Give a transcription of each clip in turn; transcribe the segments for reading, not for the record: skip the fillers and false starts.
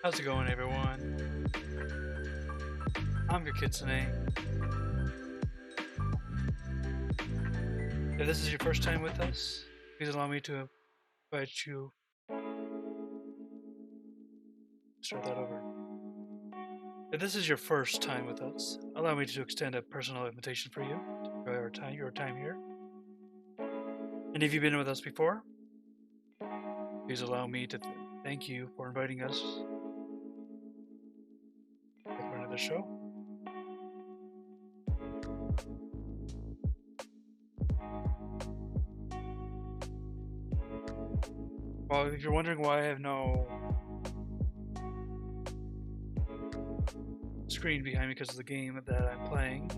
How's it going, everyone? I'm 𝙒𝙤𝙡𝙗𝙗𝙗𝙖. If this is your first time with us, please allow me to invite you. Start that over. If this is your first time with us, allow me to extend a personal invitation for you to enjoy your time here. And if you've been with us before, please allow me to thank you for inviting us for another show. Well, if you're wondering why I have no screen behind me because of the game that I'm playing,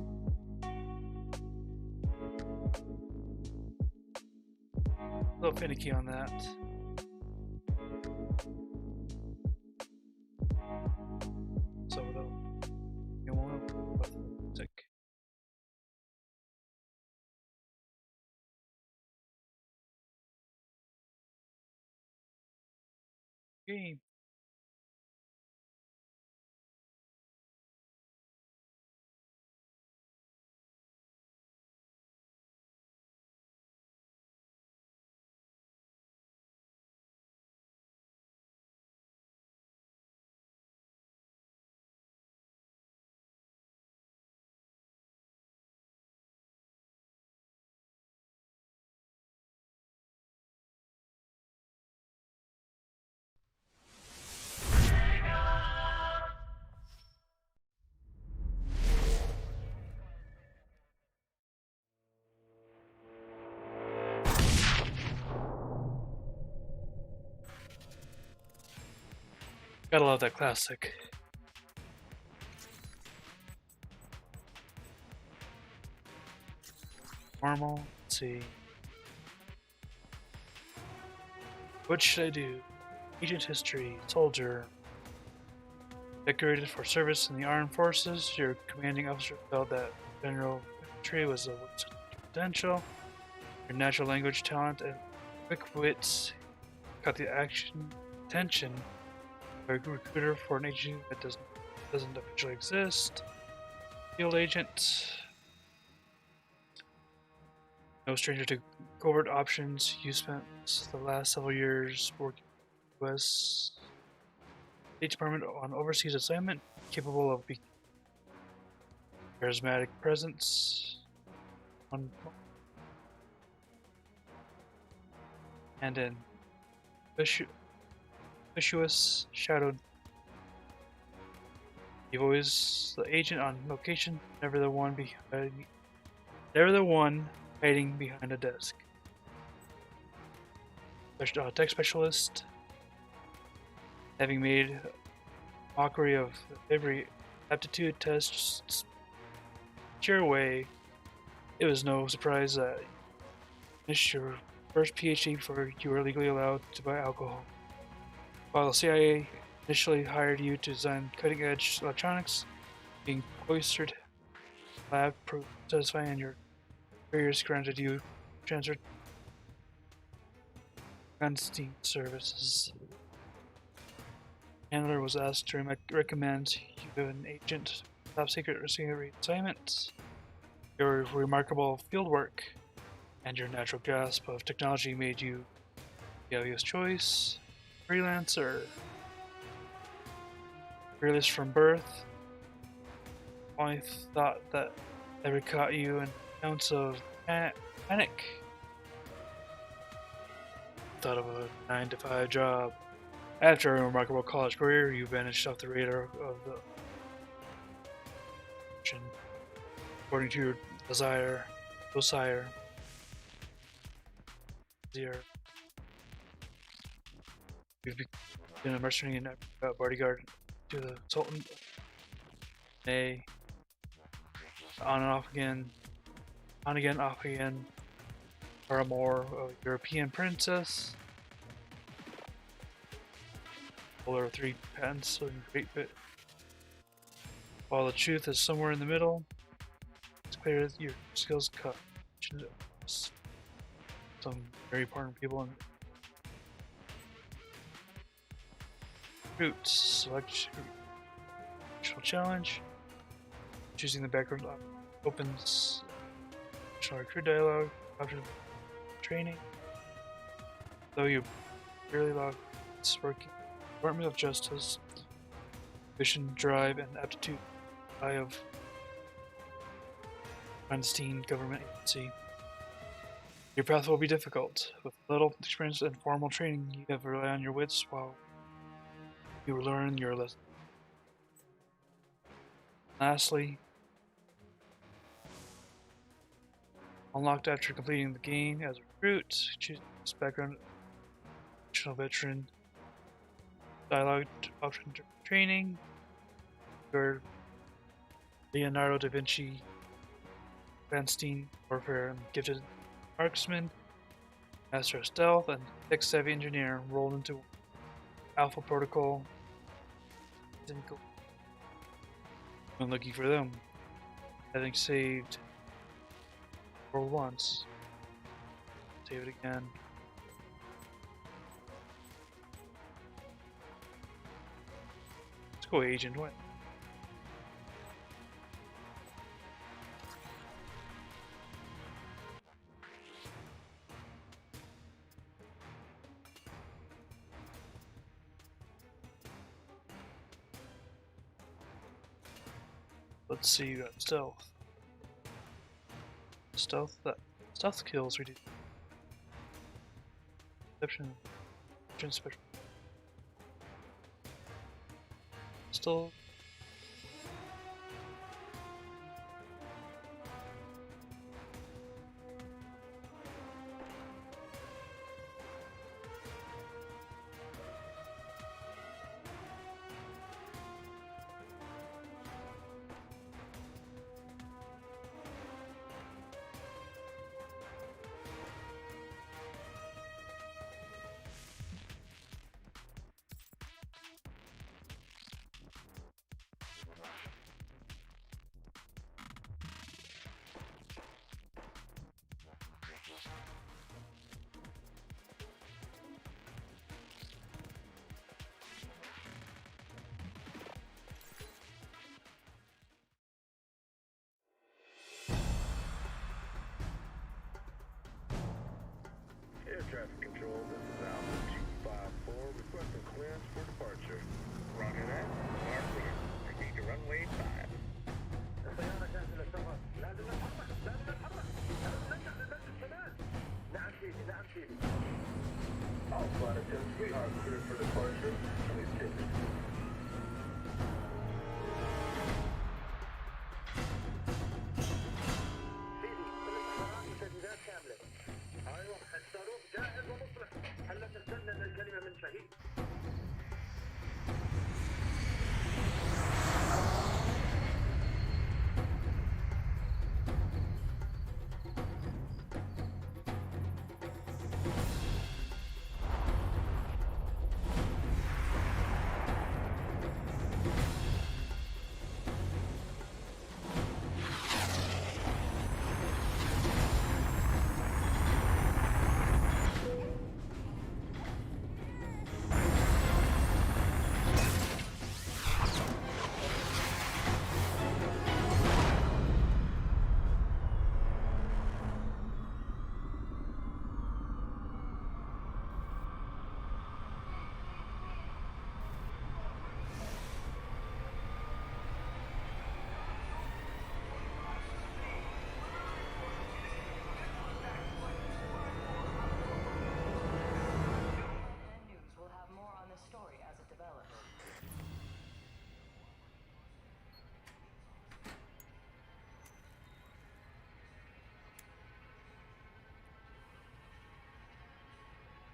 a little finicky on that. So you want the music. Game. Gotta love that classic. Normal. Let's see. What should I do? Agent history. Soldier. Decorated for service in the armed forces. Your commanding officer felt that general infantry was a potential. Your natural language talent and quick wits caught the attention of a recruiter for an agency that doesn't officially exist. Field agent. No stranger to covert options. You spent the last several years working with the U.S. State Department on overseas assignment, capable of charismatic presence and an vicious shadowed. You've always the agent on location, never the one hiding behind a desk. Tech specialist, having made mockery of every aptitude test your way, it was no surprise that you finished your first PhD before you were legally allowed to buy alcohol. While the CIA initially hired you to design cutting-edge electronics, being cloistered lab proved satisfying, and your careers granted you transfer clandestine services. Handler was asked to recommend you an agent top secret assignment. Your remarkable fieldwork and your natural grasp of technology made you the obvious choice. Freelancer. Fearless from birth. Only thought that ever caught you an ounce of panic. Thought of a 9-to-5 job. After a remarkable college career, you vanished off the radar of the according to your desire. You've been a mercenary and bodyguard to the Sultan. On and off again, off again. Paramour of a European princess. Holder of 3 patents in Great Bit. While the truth is somewhere in the middle, it's clear that your skills cut. Some very important people in Routes. Select optional challenge. Choosing the background opens optional recruit dialogue. Option training. Though you barely log, it's working. Department of Justice. Ambition, drive, and aptitude. Eye of clandestine government agency. Your path will be difficult. With little experience and formal training, you have to rely on your wits while you learn your lesson. Lastly, unlocked after completing the game as a recruit. Choose this background, optional veteran, dialogue option training. Your Leonardo da Vinci, clandestine warfare, and gifted marksman, master of stealth, and tech-savvy engineer rolled into Alpha Protocol. When looking for them, having saved for once, save it again. Let's go Agent. What? Let's see, you got stealth. Stealth kills reduce. Perception special. Still Air traffic control, this is Alpha 254, requesting clearance for departure. Roger that. Mark clear. Proceed to runway 5. الطيارة جاهزة للسفر. لازم نتحرك. لازم نتحرك. لازم نرجع للبلد الشمال. نعم سيدي. نعم سيدي. All flight attendants, we are cleared for departure. Please take it. سيدي، الاستخبارات وتجهيزات كاملة. ايوه الصاروخ جاهز ومصلح. هلا تستنى الكلمه من شهيد.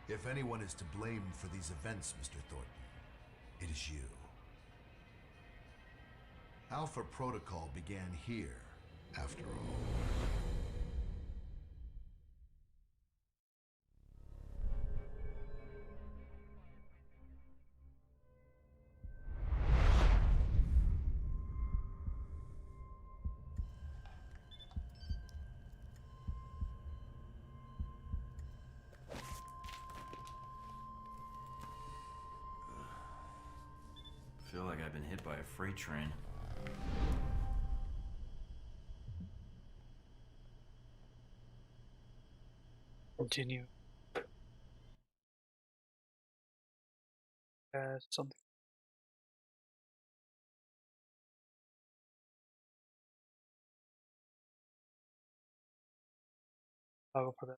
If anyone is to blame for these events, Mr. Thornton, it is you. Alpha Protocol began here, after all. like I've been hit by a freight train. Continue. Something. Toggle for that.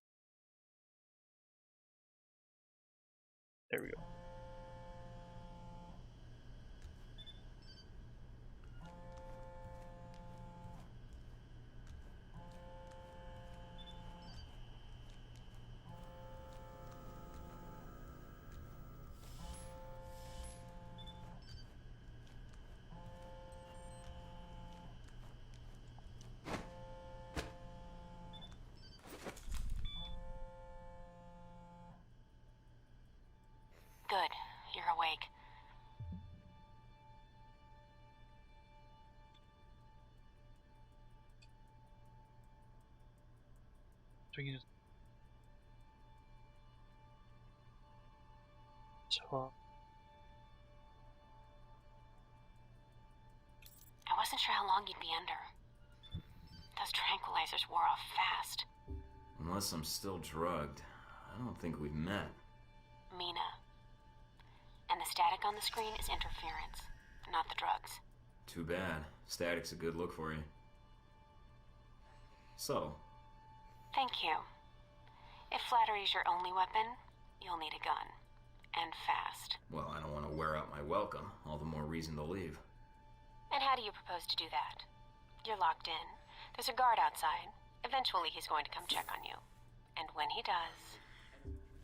There we go. Good. You're awake. Swinging his. So, I wasn't sure how long you'd be under. Those tranquilizers wore off fast. Unless I'm still drugged, I don't think we've met. Mina. And the static on the screen is interference, not the drugs. Too bad. Static's a good look for you. So, Thank you. If flattery's your only weapon, you'll need a gun. And fast. well, I don't want to wear out my welcome. All the more reason to leave. And how do you propose to do that? You're locked in. There's a guard outside. Eventually he's going to come check on you. And when he does...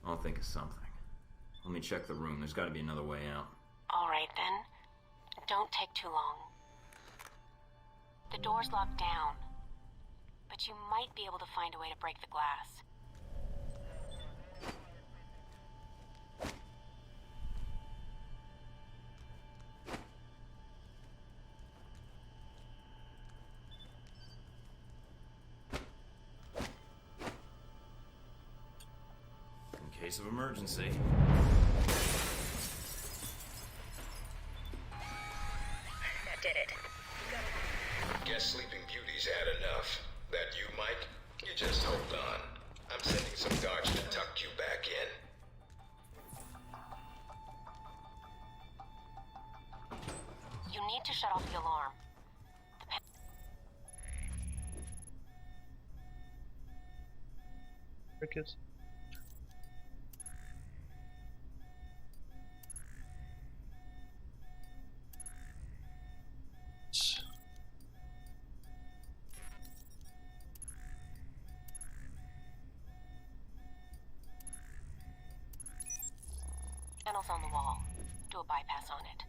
I'll think of something. Let me check the room. There's got to be another way out. All right, then. Don't take too long. The door's locked down. But you might be able to find a way to break the glass. In case of emergency. That did it. Guess Sleeping Beauty's had enough. That you, Mike? You just hold on. I'm sending some guards to tuck you back in. You need to shut off the alarm. crickets. Panel's on the wall. Do a bypass on it.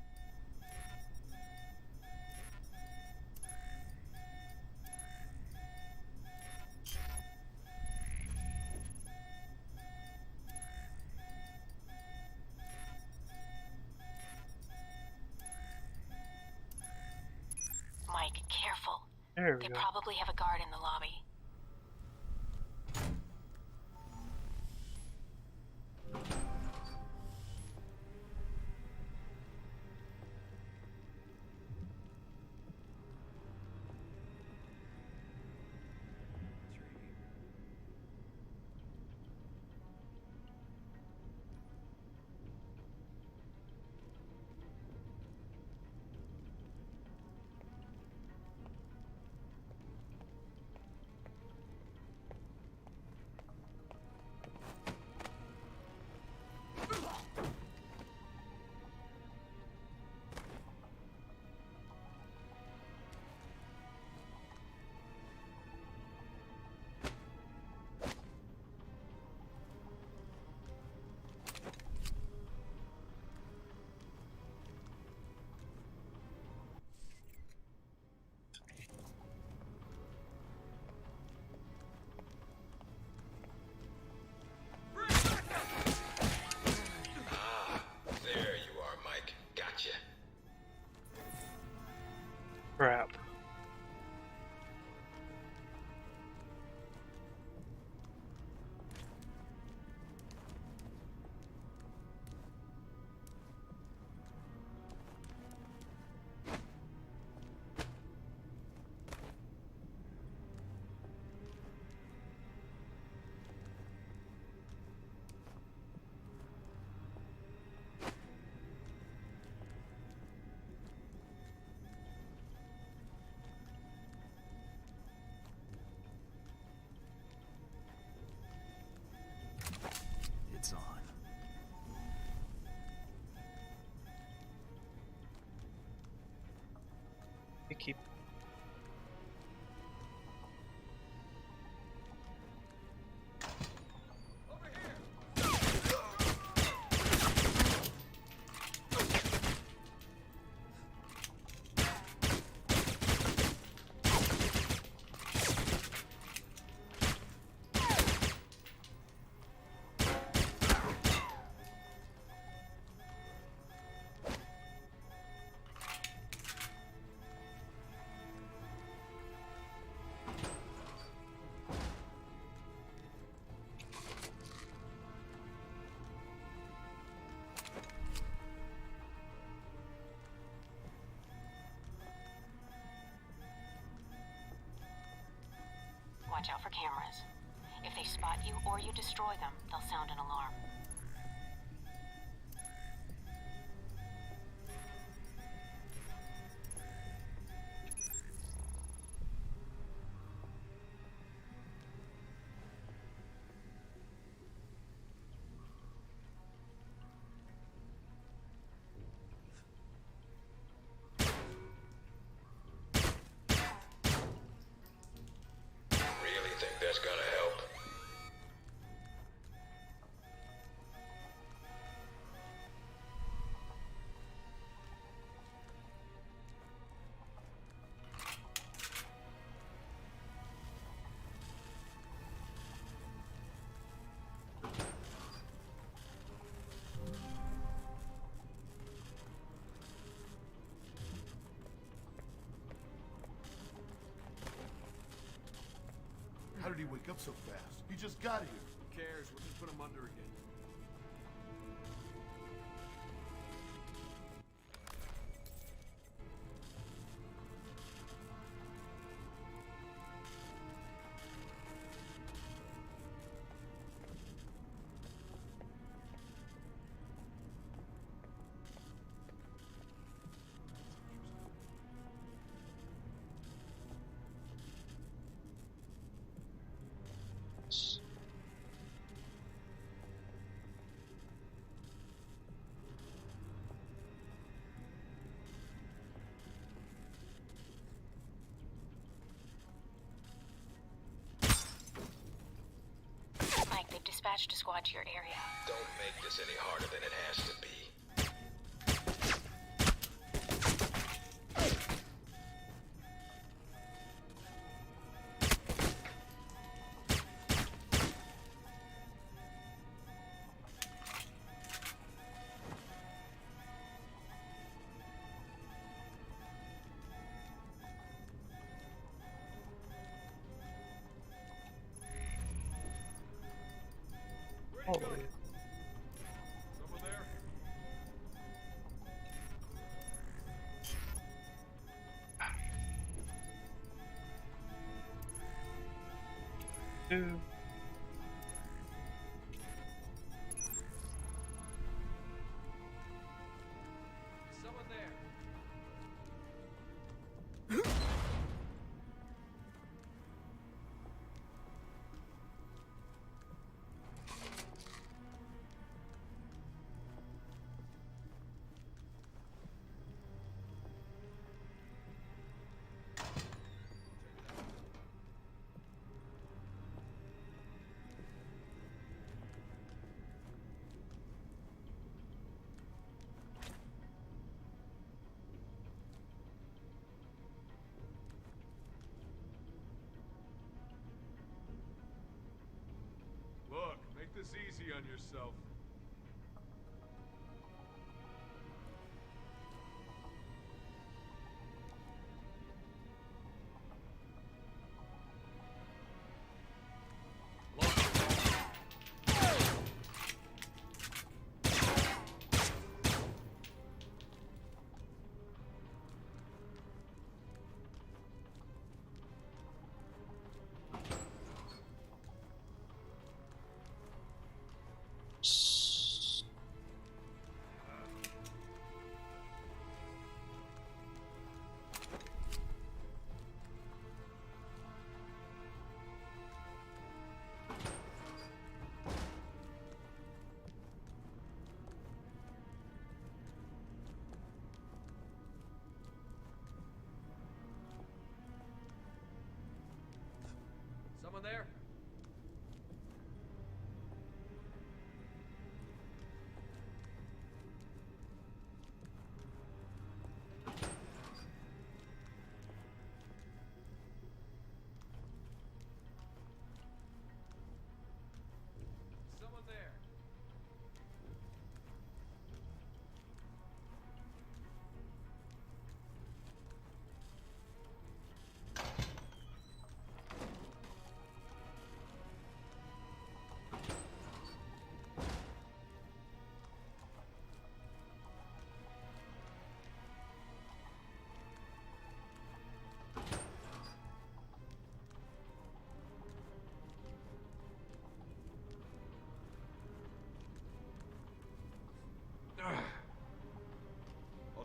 Mike, careful. There we They go. probably have a guard in the lobby. keep. Watch out for cameras. If they spot you or you destroy them, they'll sound an alarm. Really think that's gonna help? How did he wake up so fast? He just got here. Who cares? We'll just put him under again. Mike, they've dispatched a squad to your area. Don't make this any harder than it has to be. Holy. Someone there? Dude. Is someone there? Look, make this easy on yourself.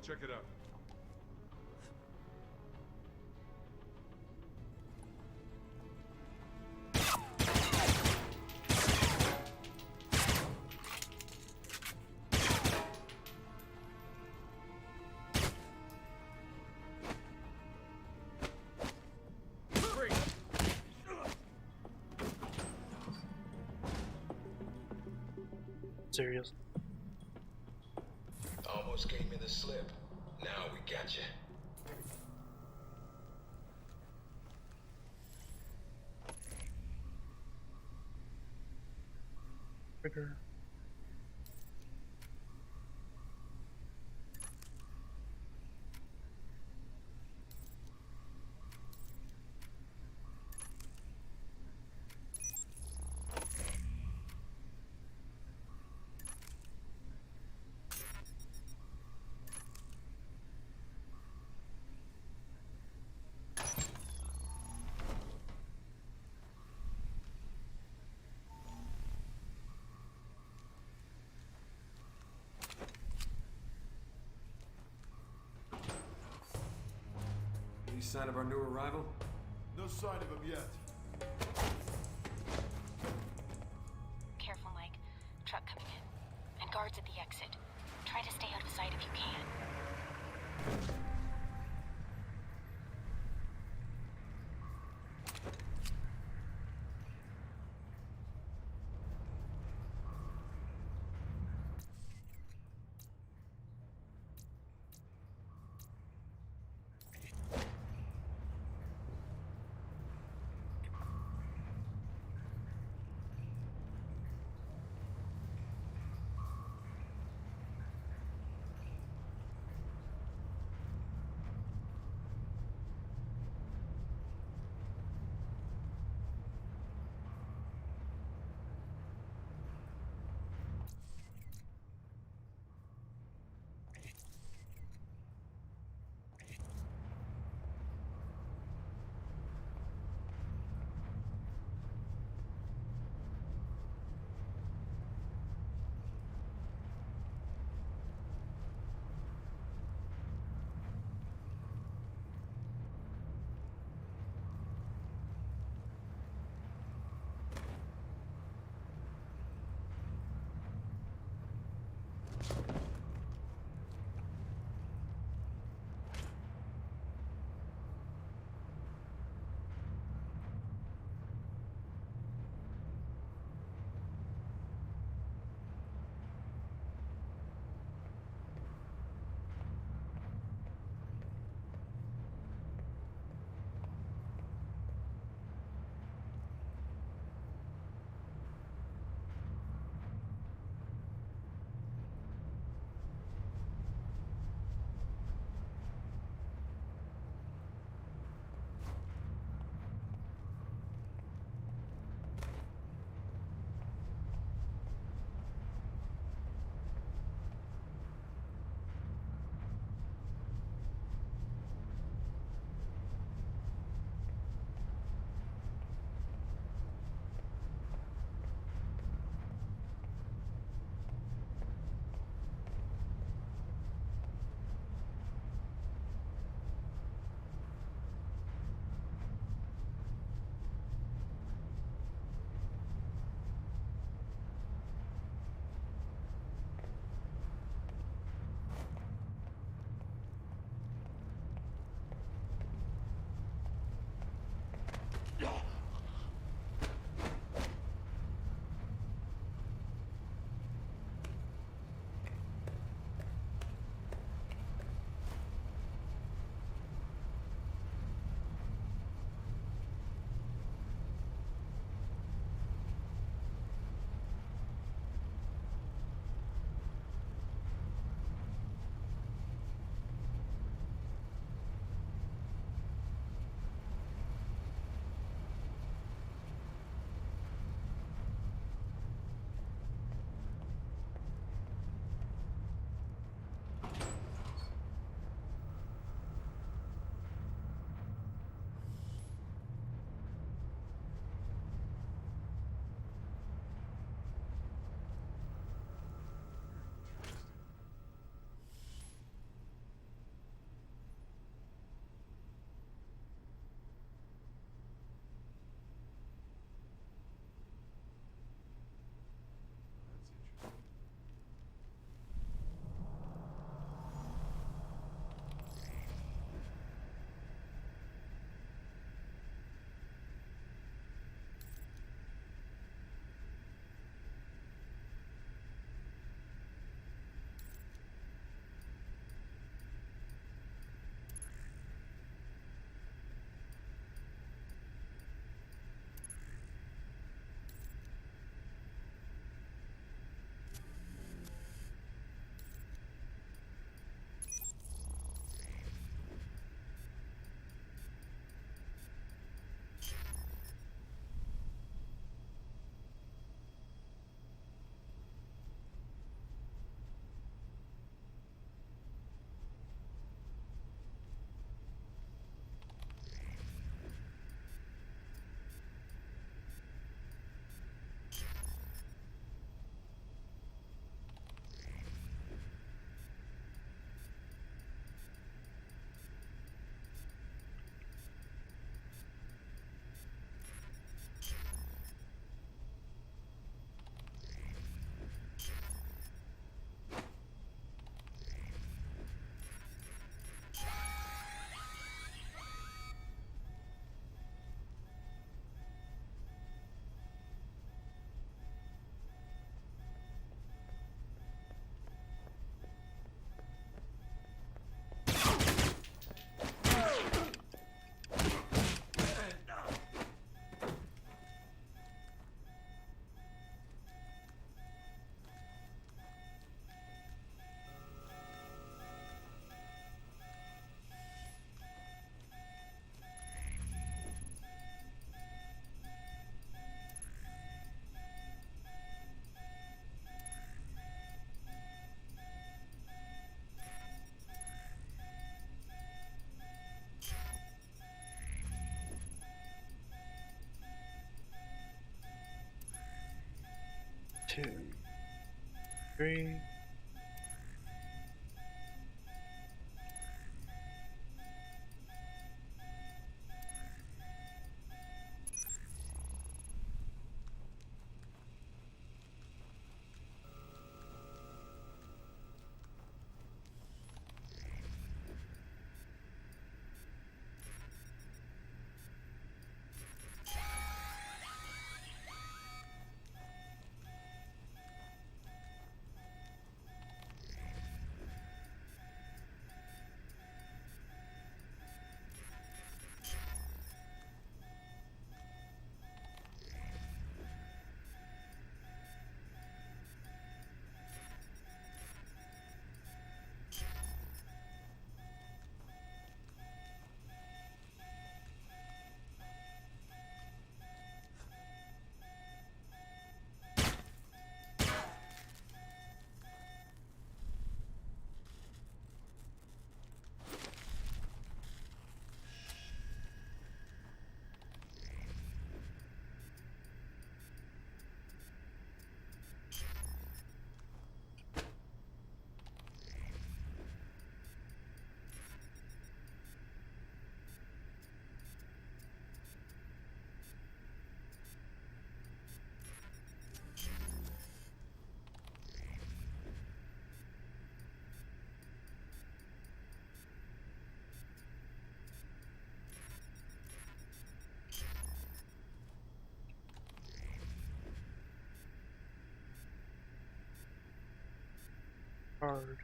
check it out. Serious. Almost gave me the slip. Now we got you. Trigger. Any sign of our new arrival? No sign of him yet. Careful, Mike. Truck coming in. And guards at the exit. Try to stay out of sight if you can. 2, 3. Hard.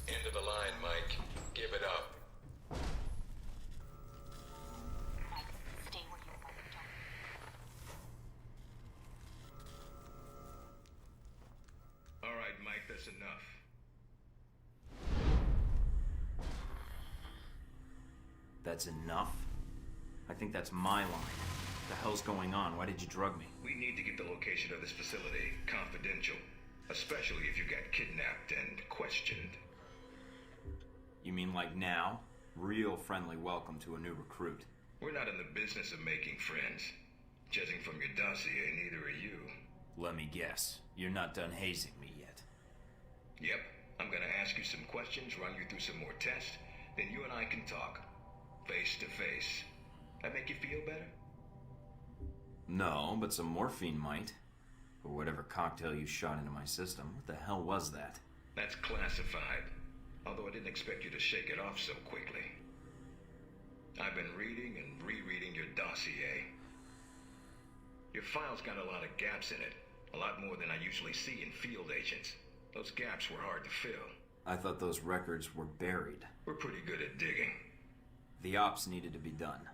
End of the line, Mike. Give it up. Mike, stay where you are. Don't. All right, Mike, that's enough. That's enough? I think that's my line. What the hell's going on? Why did you drug me? We need to get the location of this facility confidential, especially if you got kidnapped and questioned. You mean like now? Real friendly welcome to a new recruit. We're not in the business of making friends. Judging from your dossier, neither are you. Let me guess. You're not done hazing me yet. Yep, I'm gonna ask you some questions, run you through some more tests, then you and I can talk. Face to face. That make you feel better? No, but some morphine might. Or whatever cocktail you shot into my system. What the hell was that? That's classified. Although I didn't expect you to shake it off so quickly. I've been reading and rereading your dossier. Your file's got a lot of gaps in it. A lot more than I usually see in field agents. Those gaps were hard to fill. I thought those records were buried. We're pretty good at digging. The ops needed to be done.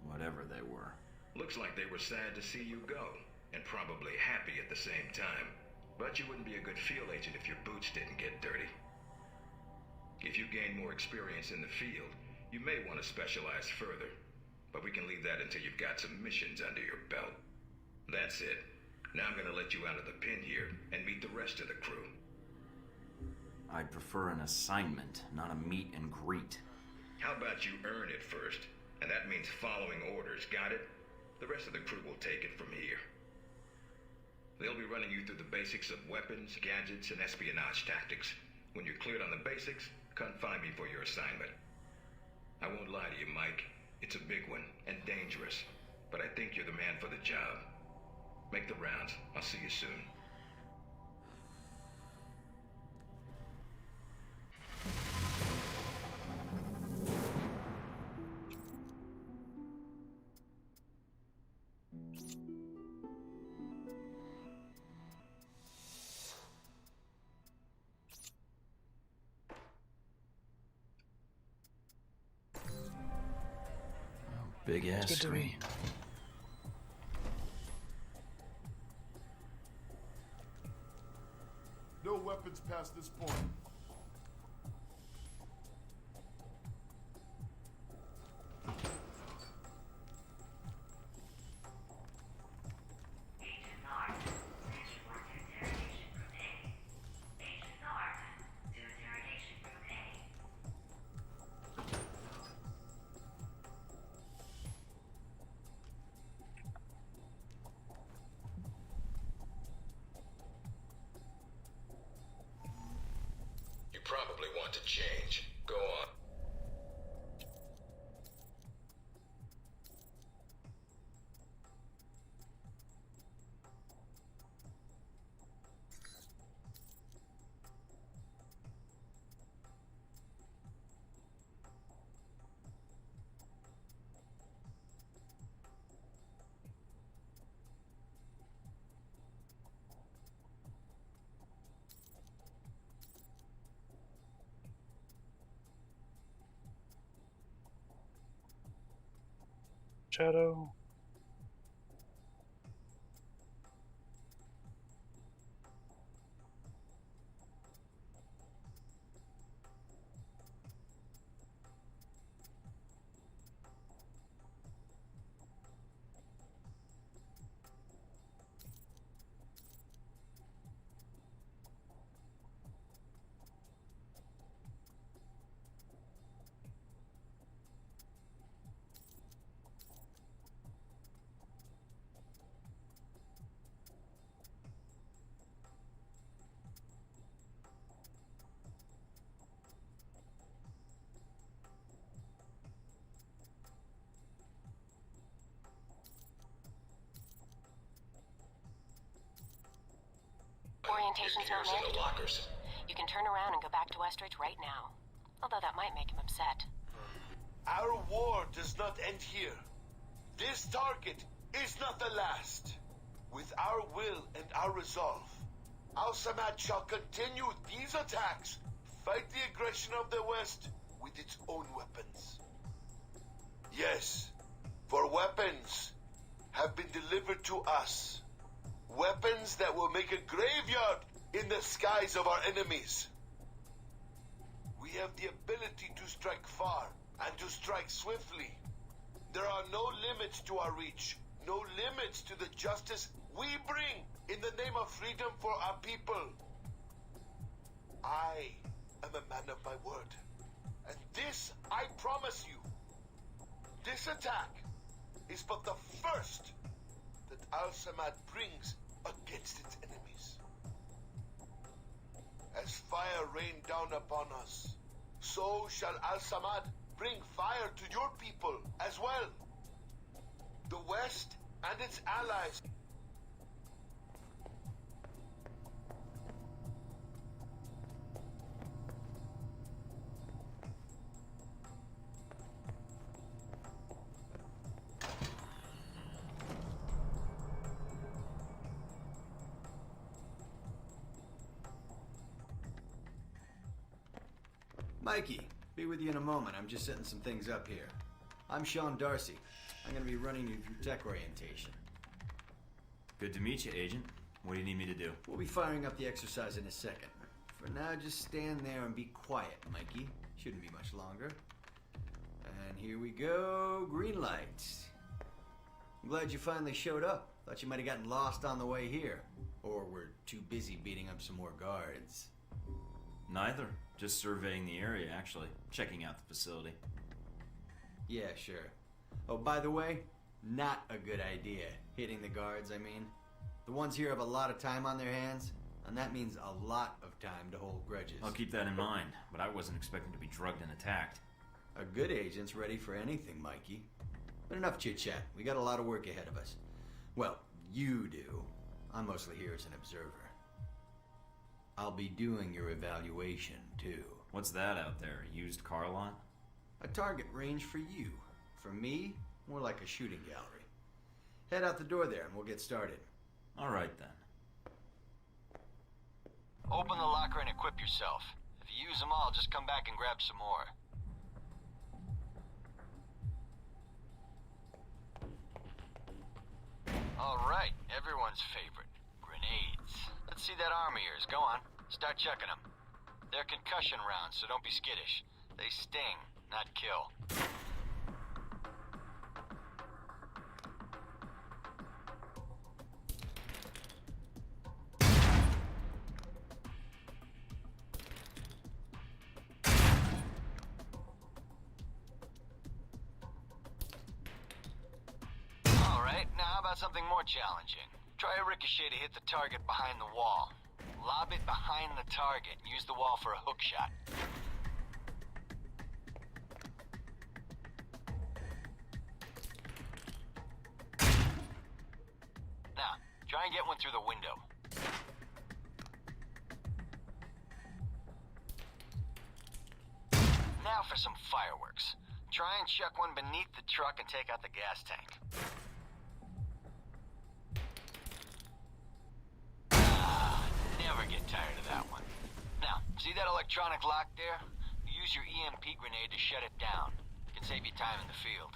Whatever they were. Looks like they were sad to see you go, and probably happy at the same time. But you wouldn't be a good field agent if your boots didn't get dirty. If you gain more experience in the field, you may want to specialize further. But we can leave that until you've got some missions under your belt. That's it. Now I'm gonna let you out of the pen here and meet the rest of the crew. I'd prefer an assignment, not a meet and greet. How about you earn it first? And that means following orders, got it? The rest of the crew will take it from here. They'll be running you through the basics of weapons, gadgets, and espionage tactics. When you're cleared on the basics, come find me for your assignment. I won't lie to you, Mike. It's a big one, and dangerous. But I think you're the man for the job. Make the rounds. I'll see you soon. Big ass Good to screen. me. goods past this point. You probably want to change. Go on. Shadow. Orientation's not Gears in the mandatory. lockers. You can turn around and go back to Westridge right now. Although that might make him upset. Our war does not end here. This target is not the last. With our will and our resolve, 𝙒𝙤𝙗 shall continue these attacks, fight the aggression of the West with its own weapons. Yes, for weapons have been delivered to us. Weapons that will make a graveyard in the skies of our enemies. We have the ability to strike far and to strike swiftly. There are no limits to our reach, no limits to the justice we bring in the name of freedom for our people. I am a man of my word, and this I promise you. This attack is but the first that 𝙒𝙗𝙗 brings against its enemies. As fire rained down upon us, so shall 𝙒𝙗𝙗 bring fire to your people as well. The West and its allies. Mikey, be with you in a moment. I'm just setting some things up here. I'm Sean Darcy. I'm going to be running you through tech orientation. Good to meet you, Agent. What do you need me to do? We'll be firing up the exercise in a second. For now, just stand there and be quiet, Mikey. Shouldn't be much longer. And here we go. Green lights. I'm glad you finally showed up. Thought you might have gotten lost on the way here. Or were too busy beating up some more guards. Neither. Just surveying the area, actually. Checking out the facility. Yeah, sure. Oh, by the way, not a good idea. Hitting the guards, I mean. The ones here have a lot of time on their hands, and that means a lot of time to hold grudges. I'll keep that in mind, but I wasn't expecting to be drugged and attacked. A good agent's ready for anything, Mikey. But enough chit-chat. We got a lot of work ahead of us. Well, you do. I'm mostly here as an observer. I'll be doing your evaluation, too. What's that out there? A used car lot? A target range for you. For me, more like a shooting gallery. Head out the door there and we'll get started. All right, then. Open the locker and equip yourself. If you use them all, just come back and grab some more. All right, everyone's favorite. Grenades. Let's see that arm of yours. Go on. Start chucking them. They're concussion rounds, so don't be skittish. They sting, not kill. Alright, now how about something more challenging? Try a ricochet to hit the target behind the wall. Lob it behind the target and use the wall for a hook shot. Now, try and get one through the window. Now for some fireworks. Try and chuck one beneath the truck and take out the gas tank. Never get tired of that one. Now, see that electronic lock there? Use your EMP grenade to shut it down. It can save you time in the field.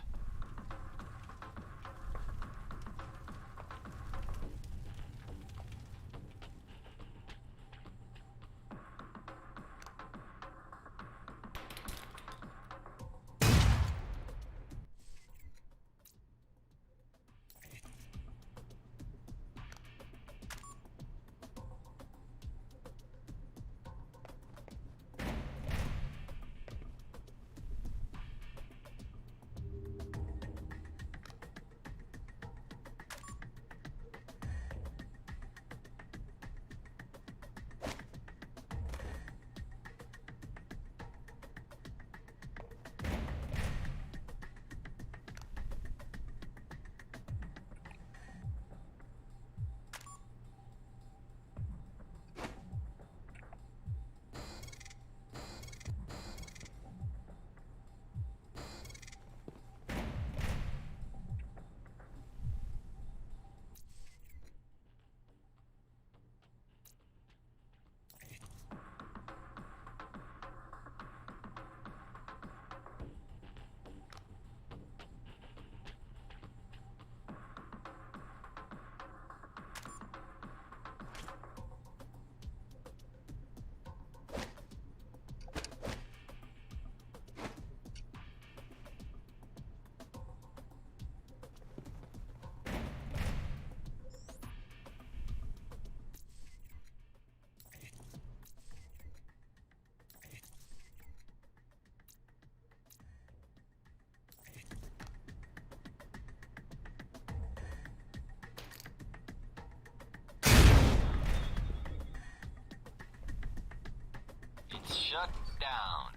Shut down.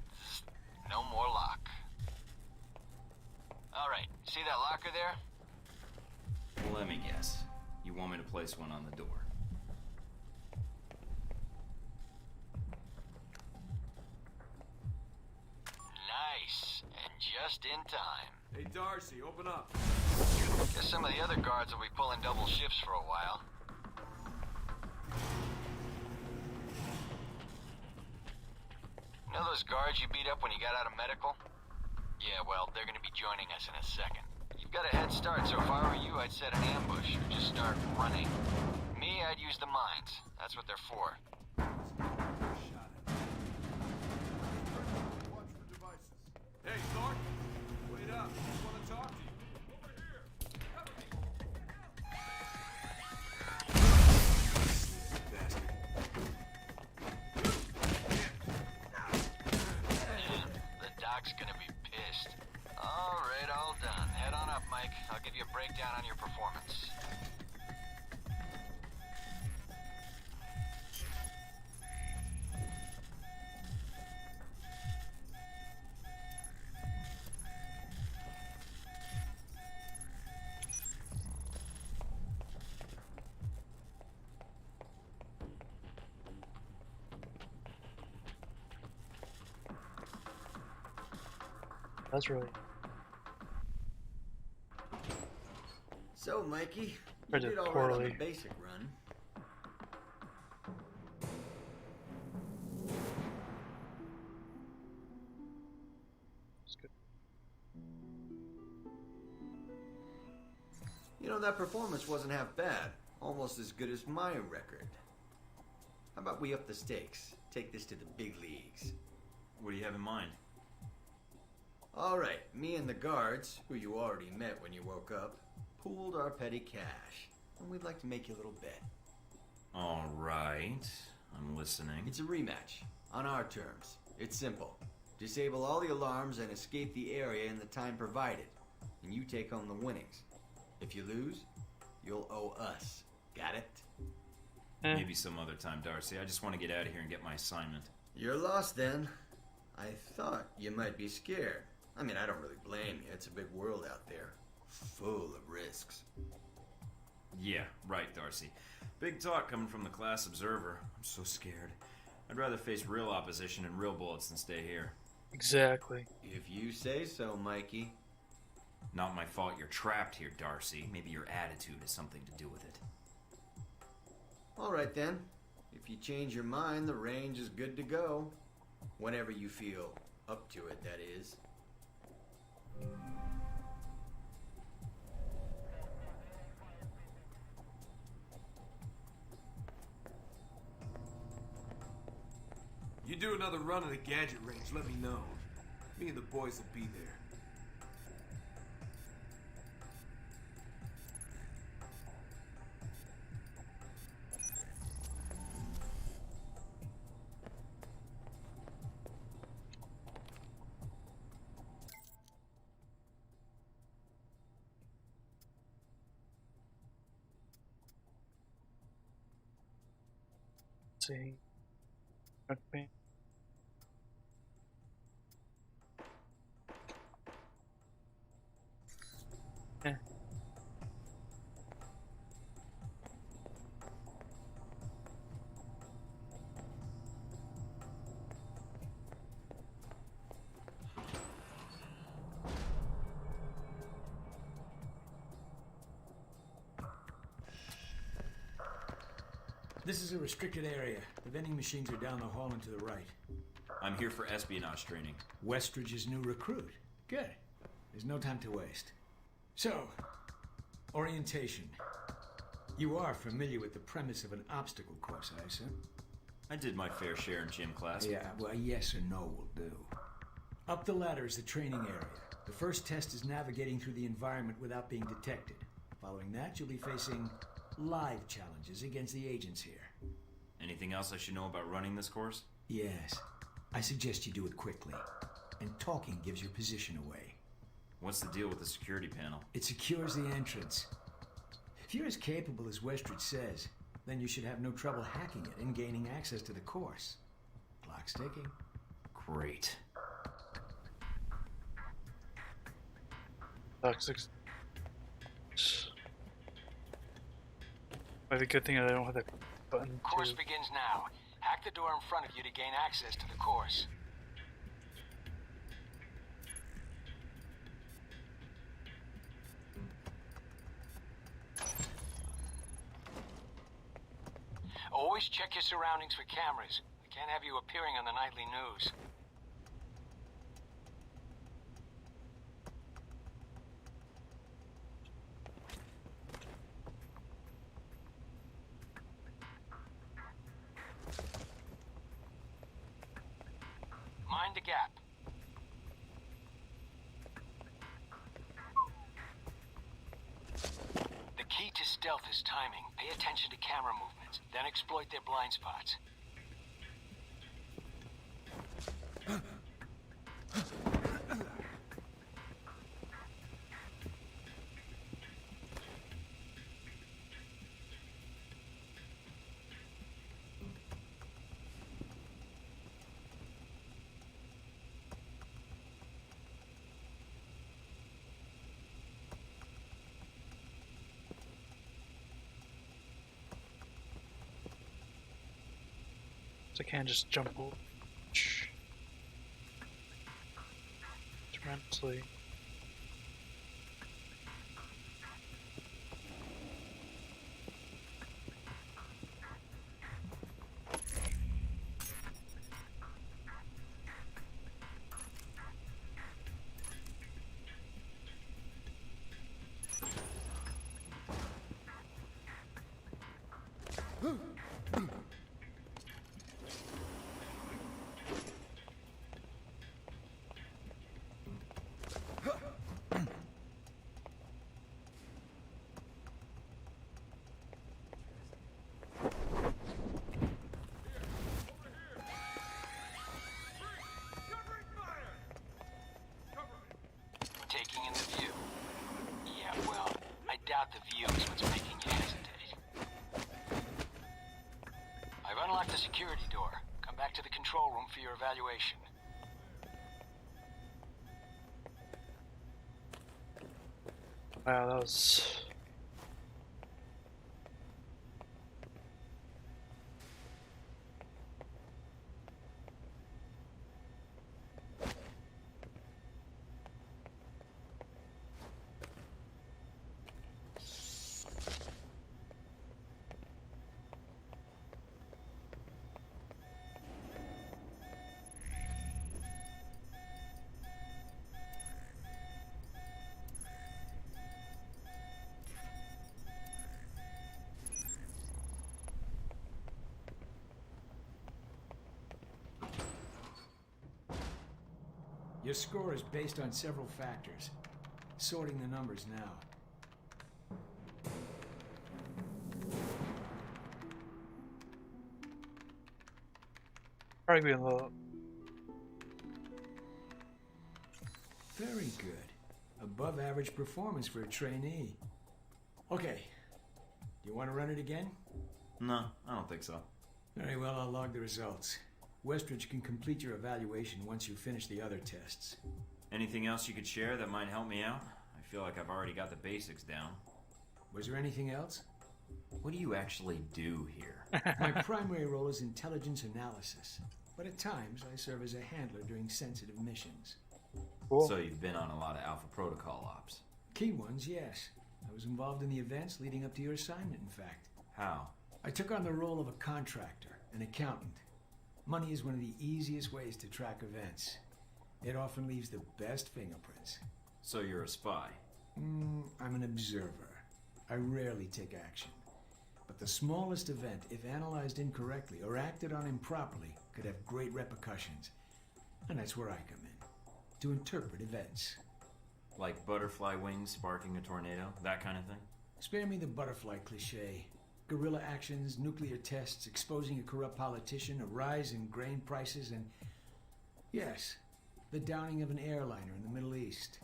No more lock. Alright, see that locker there? Well, let me guess. You want me to place one on the door? Nice. And just in time. Hey, Darcy, open up. Guess some of the other guards will be pulling double shifts for a while. You know those guards you beat up when you got out of medical? Yeah, well, they're gonna be joining us in a second. You've got a head start, so if I were you, I'd set an ambush or just start running. Me, I'd use the mines. That's what they're for. Hey, Thornton! Wait up. I just want to talk to you. Over here! Cover me! The doc's gonna be pissed. Alright, all done. Head on up, Mike. I'll give you a breakdown on your performance. That's really So, Mikey, you Read it did all right on the poorly. basic run. it's good. You know, that performance wasn't half bad. Almost as good as my record. How about we up the stakes? Take this to the big leagues. What do you have in mind? All right, me and the guards, who you already met when you woke up, pooled our petty cash, and we'd like to make you a little bet. All right, I'm listening. It's a rematch, on our terms. It's simple. Disable all the alarms and escape the area in the time provided, and you take home the winnings. If you lose, you'll owe us. Got it? Maybe some other time, Darcy. I just want to get out of here and get my assignment. You're lost then. I thought you might be scared. I mean, I don't really blame you. It's a big world out there, full of risks. Yeah, right, Darcy. Big talk coming from the class observer. I'm so scared. I'd rather face real opposition and real bullets than stay here. Exactly. If you say so, Mikey. Not my fault you're trapped here, Darcy. Maybe your attitude has something to do with it. All right, then. If you change your mind, the range is good to go. Whenever you feel up to it, that is. You do another run at the gadget range, let me know. Me and the boys will be there. Let's see. Okay. Eh. This is a restricted area. The vending machines are down the hall and to the right. I'm here for espionage training. Westridge's new recruit. Good. There's no time to waste. So, orientation. You are familiar with the premise of an obstacle course, I assume? I did my fair share in gym class. Yeah, well, yes or no will do. Up the ladder is the training area. The first test is navigating through the environment without being detected. Following that, you'll be facing live challenges against the agents here. Anything else I should know about running this course? Yes. I suggest you do it quickly. And talking gives your position away. What's the deal with the security panel? It secures the entrance. If you're as capable as Westridge says, then you should have no trouble hacking it and gaining access to the course. Clock's ticking. Great. Toxic. Might be a good thing that I don't have that button. Course begins now. Hack the door in front of you to gain access to the course. Always check your surroundings for cameras. We can't have you appearing on the nightly news. Mind the gap. The key to stealth is timing. Pay attention to camera movements, then exploit their blind spots. I can't just jump over. Tremendously. for your evaluation. Wow, that was... Your score is based on several factors. Sorting the numbers now. Probably be a little... Very good. Above average performance for a trainee. Okay. Do you want to run it again? No, I don't think so. Very well, I'll log the results. Westridge can complete your evaluation once you finish the other tests. Anything else you could share that might help me out? I feel like I've already got the basics down. Was there anything else? What do you actually do here? My primary role is intelligence analysis, but at times I serve as a handler during sensitive missions. Cool. So you've been on a lot of Alpha Protocol ops. Key ones, yes. I was involved in the events leading up to your assignment, in fact. How? I took on the role of a contractor, an accountant. Money is one of the easiest ways to track events. It often leaves the best fingerprints. So you're a spy? I'm an observer. I rarely take action. But the smallest event, if analyzed incorrectly or acted on improperly, could have great repercussions. And that's where I come in, to interpret events. Like butterfly wings sparking a tornado, that kind of thing? Spare me the butterfly cliché. Guerrilla actions, nuclear tests, exposing a corrupt politician, a rise in grain prices, and... yes, the downing of an airliner in the Middle East.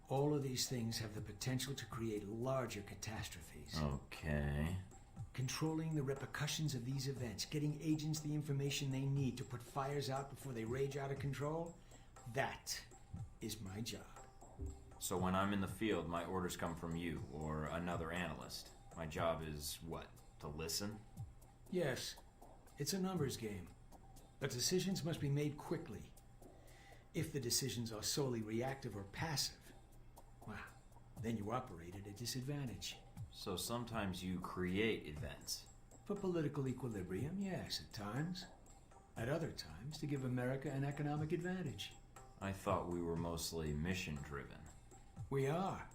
All of these things have the potential to create larger catastrophes. Okay. Controlling the repercussions of these events, getting agents the information they need to put fires out before they rage out of control, that is my job. So when I'm in the field, my orders come from you, or another analyst. My job is, what, to listen? Yes, it's a numbers game. But decisions must be made quickly. If the decisions are solely reactive or passive, well, then you operate at a disadvantage. So sometimes you create events. For political equilibrium, yes, at times. At other times, to give America an economic advantage. I thought we were mostly mission-driven. We are.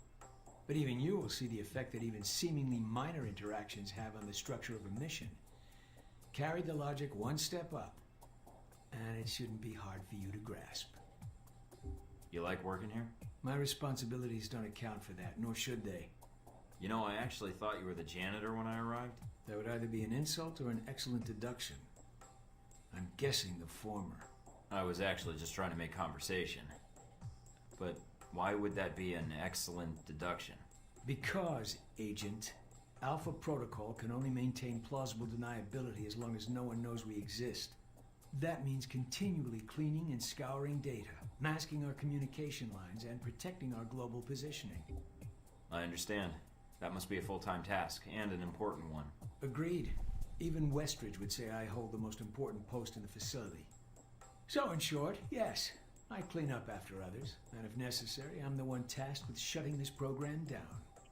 But even you will see the effect that even seemingly minor interactions have on the structure of a mission. Carry the logic one step up, and it shouldn't be hard for you to grasp. You like working here? My responsibilities don't account for that, nor should they. You know, I actually thought you were the janitor when I arrived. That would either be an insult or an excellent deduction. I'm guessing the former. I was actually just trying to make conversation. But why would that be an excellent deduction? Because, Agent, Alpha Protocol can only maintain plausible deniability as long as no one knows we exist. That means continually cleaning and scouring data, masking our communication lines, and protecting our global positioning. I understand. That must be a full-time task, and an important one. Agreed. Even Westridge would say I hold the most important post in the facility. So, in short, yes, I clean up after others, and if necessary, I'm the one tasked with shutting this program down.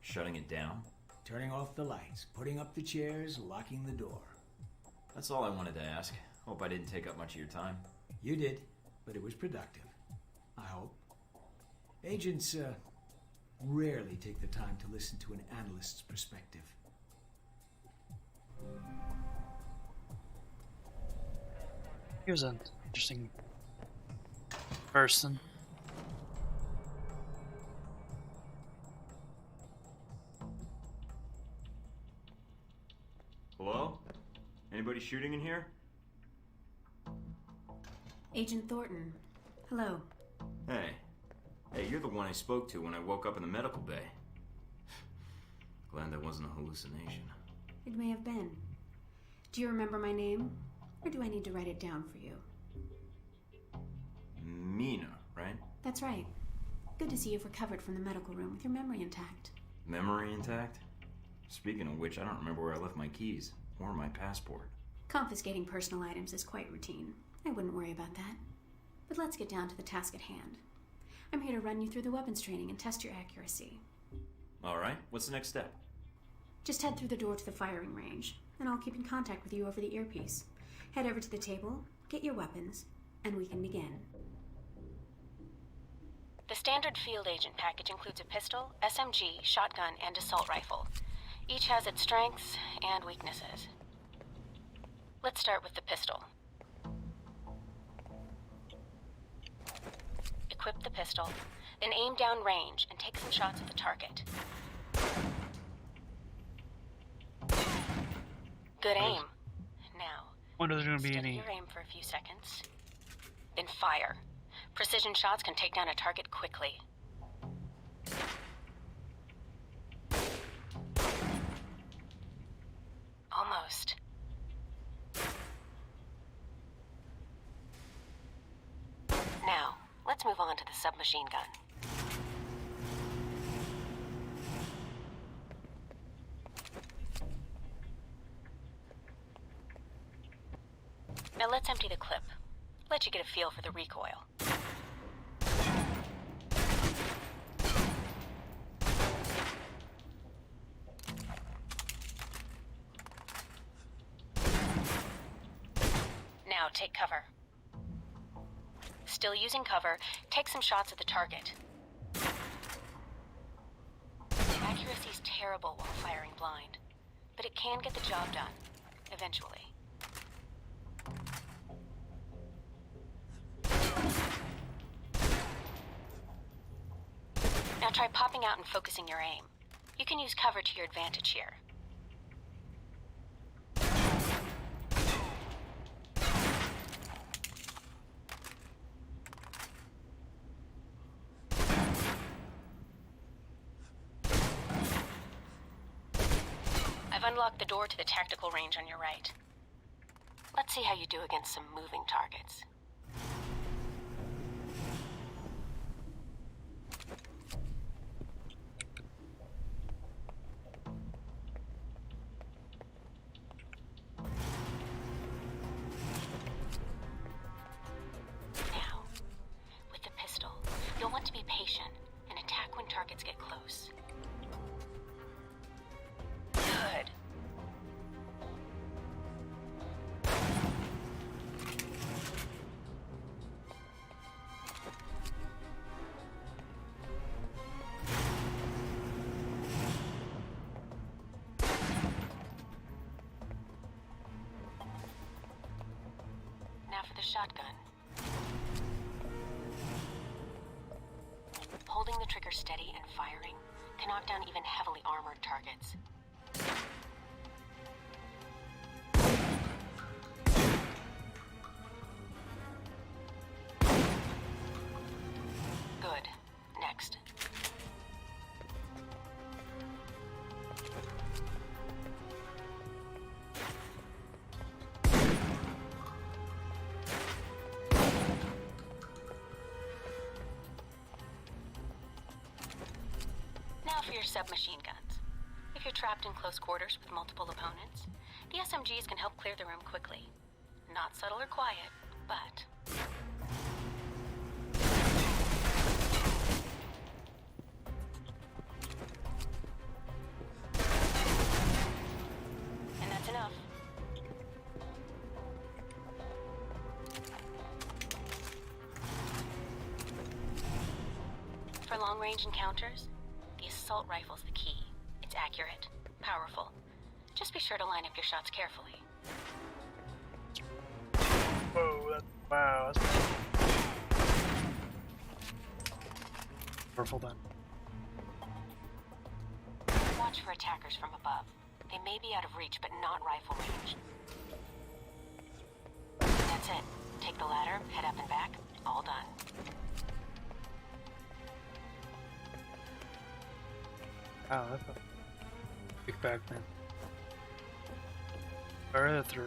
Shutting it down? Turning off the lights, putting up the chairs, locking the door. That's all I wanted to ask. Hope I didn't take up much of your time. You did, but it was productive. I hope. Agents, rarely take the time to listen to an analyst's perspective. He was an interesting person. Hello? Anybody shooting in here? Agent Thornton. Hello. Hey. Hey, you're the one I spoke to when I woke up in the medical bay. Glad that wasn't a hallucination. It may have been. Do you remember my name? Or do I need to write it down for you? Mina, right? That's right. Good to see you've recovered from the medical room with your memory intact. Memory intact? Speaking of which, I don't remember where I left my keys or my passport. Confiscating personal items is quite routine. I wouldn't worry about that. But let's get down to the task at hand. I'm here to run you through the weapons training and test your accuracy. Alright, what's the next step? Just head through the door to the firing range, and I'll keep in contact with you over the earpiece. Head over to the table, get your weapons, and we can begin. The standard field agent package includes a pistol, SMG, shotgun, and assault rifle. Each has its strengths and weaknesses. Let's start with the pistol. Equip the pistol, then aim down range and take some shots at the target. Good aim. Now, When there's going to be steady any... your aim for a few seconds, then fire. Precision shots can take down a target quickly. Almost. Now, let's move on to the submachine gun. Now let's empty the clip. Let you get a feel for the recoil. Now take cover. Still using cover, take some shots at the target. Accuracy's terrible while firing blind, but it can get the job done, eventually. Now try popping out and focusing your aim. You can use cover to your advantage here. I've unlocked the door to the tactical range on your right. Let's see how you do against some moving targets. Now, with the pistol, you'll want to be patient and attack when targets get close. Good. Now for the shotgun. Holding the trigger steady and firing can knock down even heavily armored targets. Good. Next. Now for your submachine guns. If you're trapped in close quarters with multiple opponents, the SMGs can help clear the room quickly. Not subtle or quiet, but... And that's enough. For long-range encounters, the assault rifle's the key. It's accurate, powerful. Just be sure to line up your shots carefully. Whoa, wow, that's powerful then. Watch for attackers from above. They may be out of reach, but not rifle range. That's it. Take the ladder, head up and back. All done. Wow, that's a big back man. Where are the three?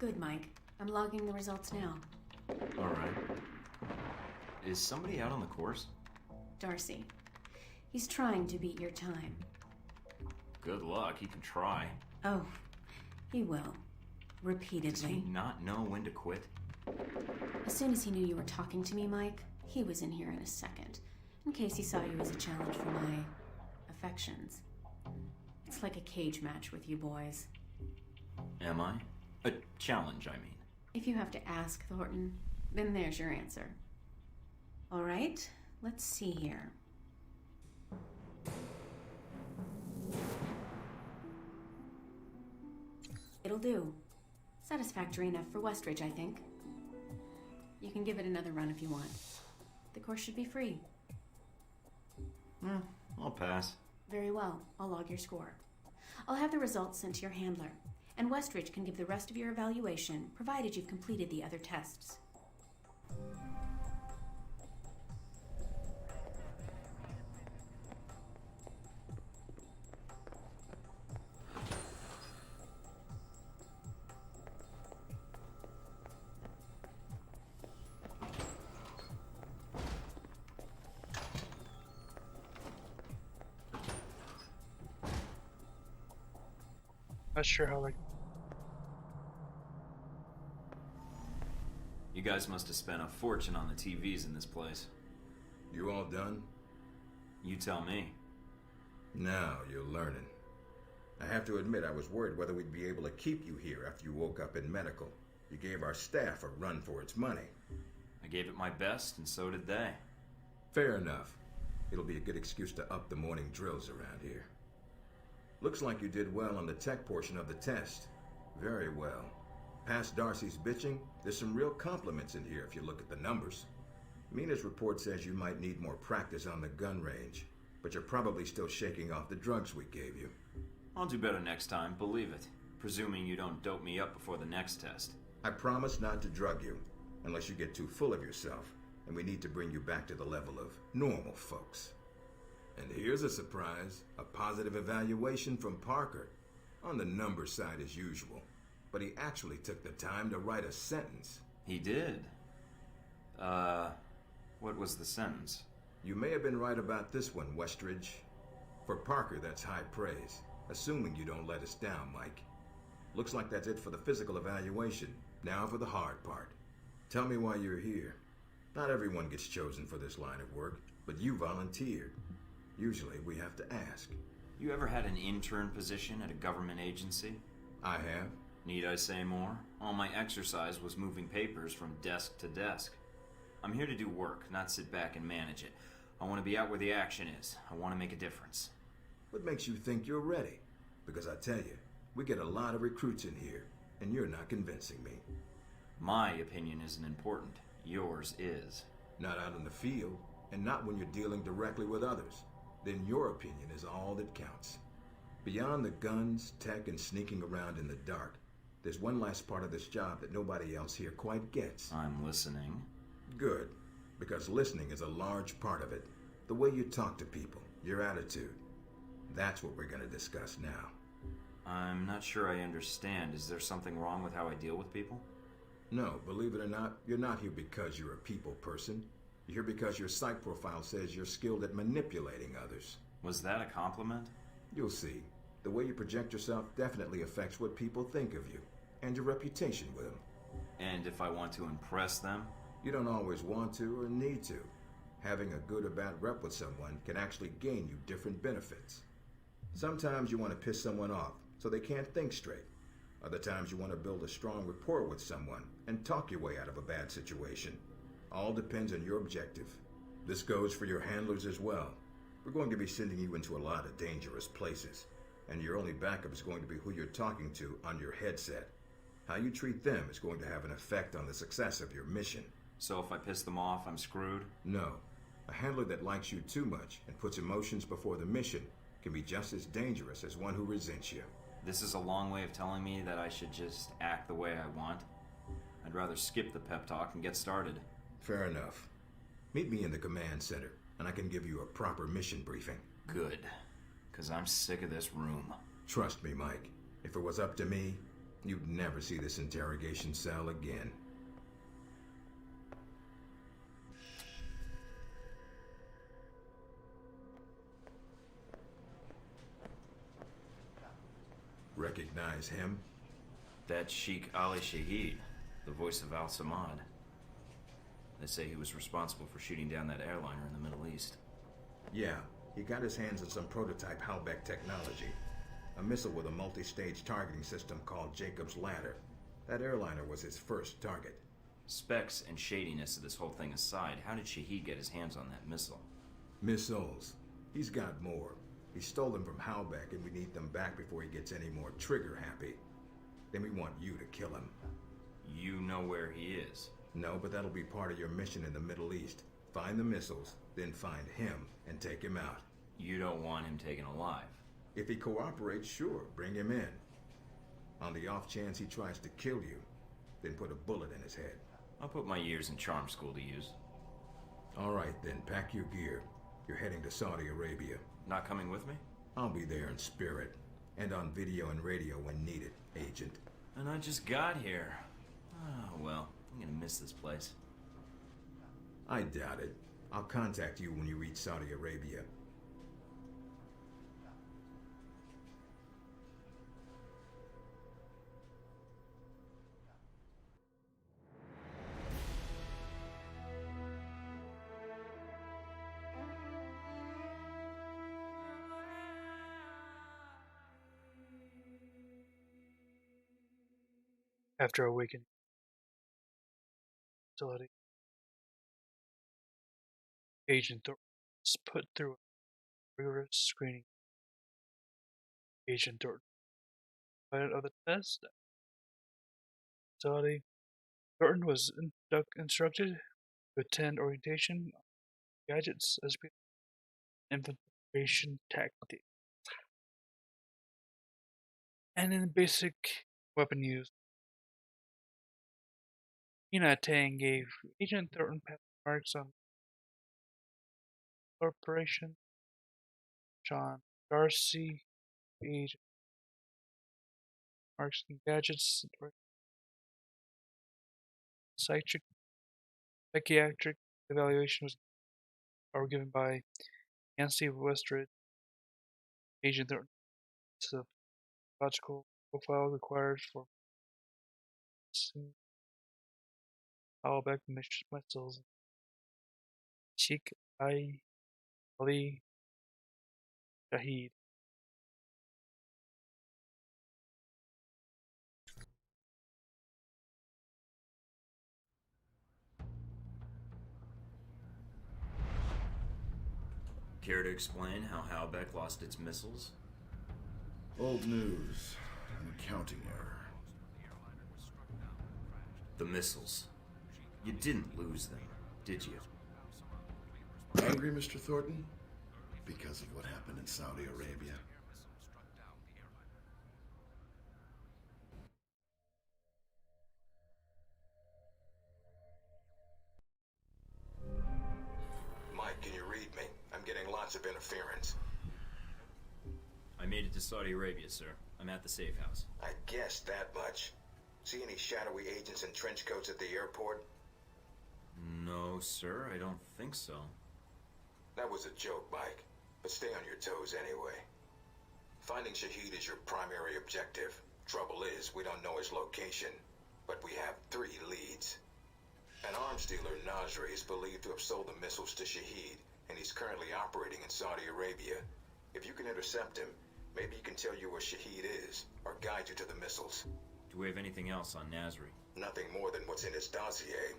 Good, Mike. I'm logging the results now. Alright. Is somebody out on the course? Darcy. He's trying to beat your time. Good luck, he can try. Oh, he will. Repeatedly. Does he not know when to quit? As soon as he knew you were talking to me, Mike, he was in here in a second, in case he saw you as a challenge for my affections. It's like a cage match with you boys. Am I? A challenge, I mean. If you have to ask, Thornton, then there's your answer. All right, let's see here. It'll do. Satisfactory enough for Westridge, I think. You can give it another run if you want. The course should be free. I'll pass. Very well. I'll log your score. I'll have the results sent to your handler, and Westridge can give the rest of your evaluation, provided you've completed the other tests. Not sure how, like... You guys must have spent a fortune on the TVs in this place. You all done? You tell me. Now you're learning. I have to admit I was worried whether we'd be able to keep you here after you woke up in medical. You gave our staff a run for its money. I gave it my best, and so did they. Fair enough. It'll be a good excuse to up the morning drills around here. Looks like you did well on the tech portion of the test. Very well. Past Darcy's bitching, there's some real compliments in here if you look at the numbers. Mina's report says you might need more practice on the gun range, but you're probably still shaking off the drugs we gave you. I'll do better next time, believe it. Presuming you don't dope me up before the next test. I promise not to drug you, unless you get too full of yourself, and we need to bring you back to the level of normal folks. And here's a surprise, a positive evaluation from Parker. On the number side as usual, but he actually took the time to write a sentence. He did? What was the sentence? You may have been right about this one, Westridge. For Parker, that's high praise, assuming you don't let us down, Mike. Looks like that's it for the physical evaluation. Now for the hard part. Tell me why you're here. Not everyone gets chosen for this line of work, but you volunteered. Usually we have to ask. You ever had an intern position at a government agency? I have. Need I say more? All my exercise was moving papers from desk to desk. I'm here to do work, not sit back and manage it. I want to be out where the action is. I want to make a difference. What makes you think you're ready? Because I tell you, we get a lot of recruits in here, and you're not convincing me. My opinion isn't important. Yours is. Not out in the field, and not when you're dealing directly with others. Then your opinion is all that counts. Beyond the guns, tech, and sneaking around in the dark, there's one last part of this job that nobody else here quite gets. I'm listening. Good, because listening is a large part of it. The way you talk to people, your attitude. That's what we're going to discuss now. I'm not sure I understand. Is there something wrong with how I deal with people? No, believe it or not, you're not here because you're a people person. You're here because your psych profile says you're skilled at manipulating others. Was that a compliment? You'll see. The way you project yourself definitely affects what people think of you, and your reputation with them. And if I want to impress them? You don't always want to or need to. Having a good or bad rep with someone can actually gain you different benefits. Sometimes you want to piss someone off so they can't think straight. Other times you want to build a strong rapport with someone and talk your way out of a bad situation. All depends on your objective. This goes for your handlers as well. We're going to be sending you into a lot of dangerous places, and your only backup is going to be who you're talking to on your headset. How you treat them is going to have an effect on the success of your mission. So if I piss them off, I'm screwed? No. A handler that likes you too much and puts emotions before the mission can be just as dangerous as one who resents you. This is a long way of telling me that I should just act the way I want. I'd rather skip the pep talk and get started. Fair enough. Meet me in the command center, and I can give you a proper mission briefing. Good. Because I'm sick of this room. Trust me, Mike. If it was up to me, You'd never see this interrogation cell again. Recognize him? That's 𝙒𝙤𝙀𝙭𝙯𝙀, the voice of 𝙒𝙤𝙡. They say he was responsible for shooting down that airliner in the Middle East. Yeah, he got his hands on some prototype 𝙒𝙀 technology. A missile with a multi-stage targeting system called Jacob's Ladder. That airliner was his first target. Specs and shadiness of this whole thing aside, how did Shaheed get his hands on that missile? Missiles. He's got more. He stole them from 𝙒𝙀, and we need them back before he gets any more trigger-happy. Then we want you to kill him. You know where he is? No, but that'll be part of your mission in the Middle East. Find the missiles, then find him and take him out. You don't want him taken alive? If he cooperates, sure, bring him in. On the off chance he tries to kill you, then put a bullet in his head. I'll put my years in charm school to use. All right, then, pack your gear. You're heading to Saudi Arabia. Not coming with me? I'll be there in spirit, and on video and radio when needed, Agent. And I just got here. Oh, well, I'm gonna miss this place. I doubt it. I'll contact you when you reach Saudi Arabia. After awakening facility, Agent Thornton was put through a rigorous screening. Agent Thornton completed of the test. Facility. Thornton was instructed to attend orientation on gadgets as infiltration tactics and in basic weapon use. Ina Tang gave Agent Thornton pass marks on Corporation. John Darcy, Agent marks and gadgets. Psychiatric evaluation were given by Nancy Westridge. Agent Thornton. Psychological profile required for 𝙒𝙀𝙀𝙀 missiles. 𝙒𝙀𝙀𝙀𝙀𝙀. Care to explain how 𝙒𝙀 lost its missiles? Old news. An accounting error. The missiles. You didn't lose them, did you? Angry, Mr. Thornton? Because of what happened in Saudi Arabia? Mike, can you read me? I'm getting lots of interference. I made it to Saudi Arabia, sir. I'm at the safe house. I guessed that much. See any shadowy agents in trench coats at the airport? No, sir, I don't think so. That was a joke, Mike. But stay on your toes anyway. Finding Shaheed is your primary objective. Trouble is, we don't know his location. But we have 3 leads. An arms dealer, 𝙒𝙂, is believed to have sold the missiles to Shaheed, and he's currently operating in Saudi Arabia. If you can intercept him, maybe he can tell you where Shaheed is, or guide you to the missiles. Do we have anything else on 𝙒𝙂? Nothing more than what's in his dossier.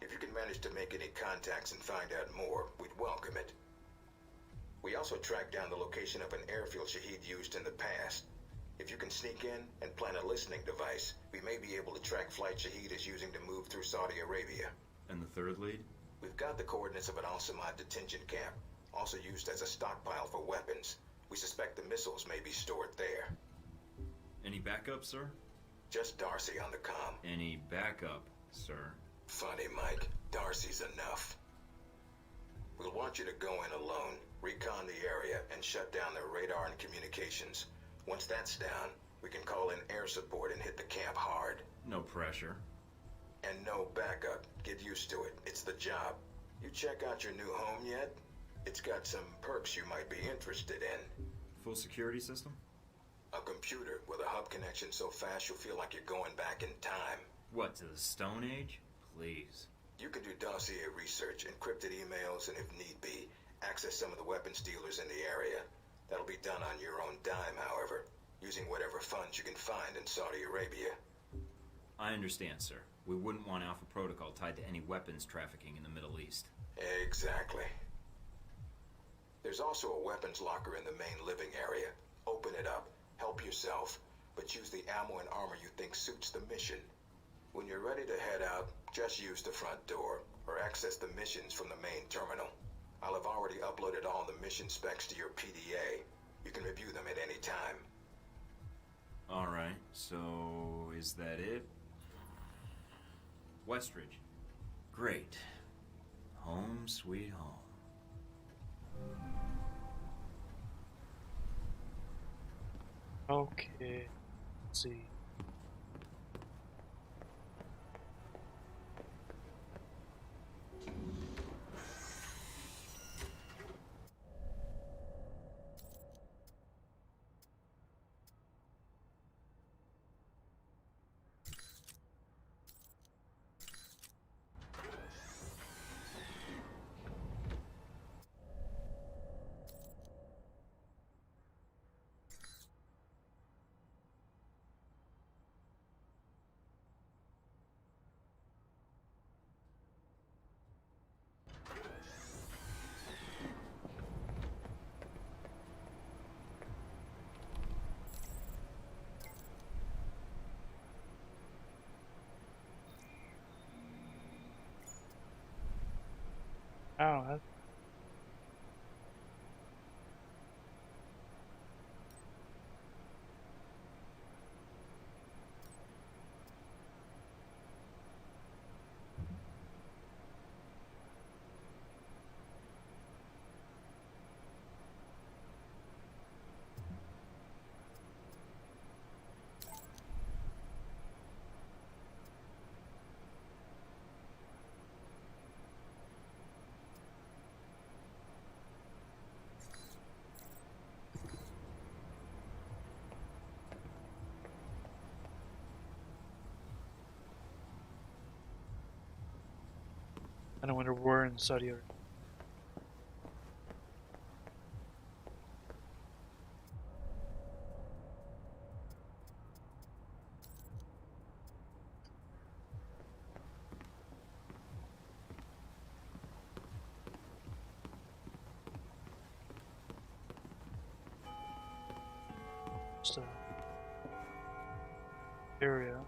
If you can manage to make any contacts and find out more, we'd welcome it. We also tracked down the location of an airfield Shaheed used in the past. If you can sneak in and plant a listening device, we may be able to track flight Shaheed is using to move through Saudi Arabia. And the third lead? We've got the coordinates of an 𝙒𝙂 detention camp, also used as a stockpile for weapons. We suspect the missiles may be stored there. Any backup, sir? Just Darcy on the comm. Any backup, sir? Funny, Mike. Darcy's enough. We'll want you to go in alone, recon the area, and shut down their radar and communications. Once that's down, We can call in air support and hit the camp hard. No pressure. And no backup. Get used to it. It's the job. You check out your new home yet? It's got some perks you might be interested in. Full security system? A computer with a hub connection so fast you'll feel like you're going back in time. What, to the Stone Age? Please. You can do dossier research, encrypted emails, and if need be, access some of the weapons dealers in the area. That'll be done on your own dime, however, using whatever funds you can find in Saudi Arabia. I understand, sir. We wouldn't want Alpha Protocol tied to any weapons trafficking in the Middle East. Exactly. There's also a weapons locker in the main living area. Open it up, help yourself, but use the ammo and armor you think suits the mission. When you're ready to head out, just use the front door, or access the missions from the main terminal. I'll have already uploaded all the mission specs to your PDA. You can review them at any time. Alright, so is that it? Westridge. Great. Home sweet home. Okay. Let's see. Oh, that's I don't wonder where in Saudi Arabia. Just a area.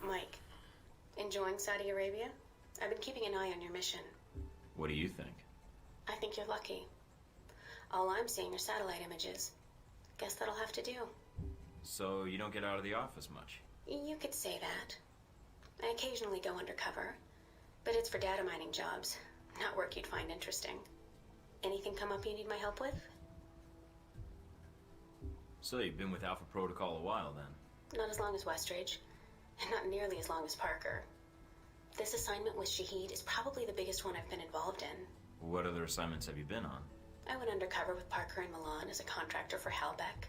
Mike, enjoying Saudi Arabia? I've been keeping an eye on your mission. What do you think? I think you're lucky. All I'm seeing are satellite images. Guess that'll have to do. So you don't get out of the office much? You could say that. I occasionally go undercover, but it's for data mining jobs, not work you'd find interesting. Anything come up you need my help with? So you've been with Alpha Protocol a while then? Not as long as Westridge, and not nearly as long as Parker. This assignment with Shaheed is probably the biggest one I've been involved in. What other assignments have you been on? I went undercover with Parker in Milan as a contractor for Halbeck.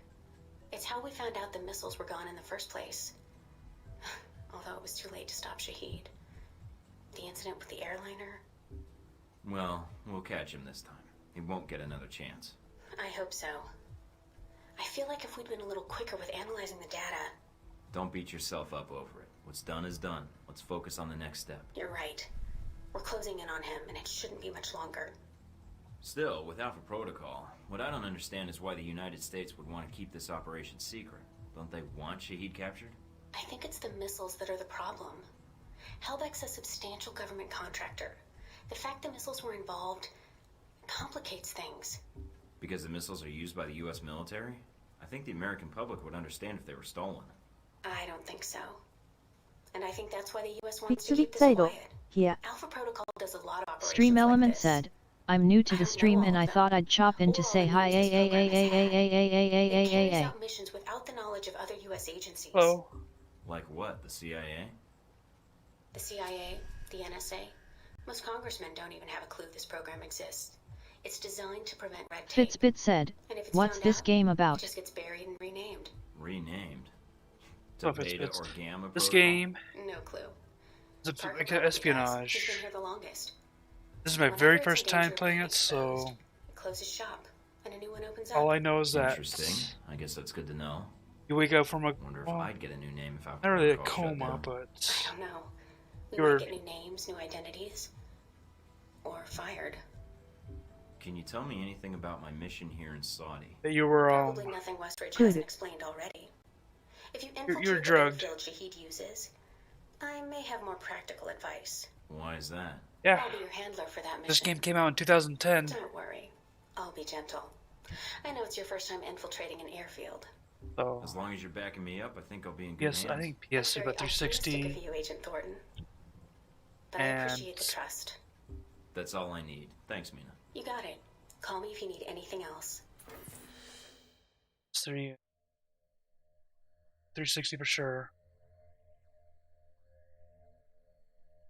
It's how we found out the missiles were gone in the first place. Although it was too late to stop Shaheed. The incident with the airliner. Well, we'll catch him this time. He won't get another chance. I hope so. I feel like if we'd been a little quicker with analyzing the data... Don't beat yourself up over it. What's done is done. Let's focus on the next step. You're right. We're closing in on him, and it shouldn't be much longer. Still, with Alpha Protocol, what I don't understand is why the United States would want to keep this operation secret. Don't they want Shaheed captured? I think it's the missiles that are the problem. Helbeck's a substantial government contractor. The fact the missiles were involved complicates things. Because the missiles are used by the U.S. military? I think the American public would understand if they were stolen. I don't think so. And I think that's why the U.S. wants to keep this 𝙒𝙤𝙡𝙛𝙁𝙤𝙖 quiet. here. Alpha Protocol does a lot of operations Stream like Element this. said, I'm new to the stream and I thought I'd chop in to say hi. It carries out missions without the knowledge of other U.S. agencies. Hello. Like what, the CIA? The CIA, the NSA. Most congressmen don't even have a clue this program exists. It's designed to prevent red tape. Fitzbit said, And if it's what's found this out, game it about? just gets buried and renamed. Renamed? Oh, To Beta Fitzbits. or Gamma This protocol? game No clue. is Target like property espionage. He's been here the longest. This is my Whenever very it's in first danger time of playing being it, so exposed, it closes shop, and a new one opens up. all I know is that Interesting. I guess that's good to know. you wake up from a Wonder if well, I'd get a new name if I not really a protocol shut coma, down. but I don't know. We You're- might get new names, new identities, or fired. Can you tell me anything about my mission here in Saudi? that you were Probably nothing Westridge hasn't explained already. If you infiltrate you're the drugged. airfield Shahid uses, I may have more practical advice. Why is that? yeah. I'll be your handler for that mission. This game came out in 2010. Don't worry. I'll be gentle. I know it's your first time infiltrating an airfield. So As long as you're backing me up, I think I'll be in good yes, hands. I think PS3 Very about optimistic 360. of you, Agent Thornton. But I And- appreciate the trust. That's all I need. Thanks, Mina. You got it. Call me if you need anything else. 360 for sure.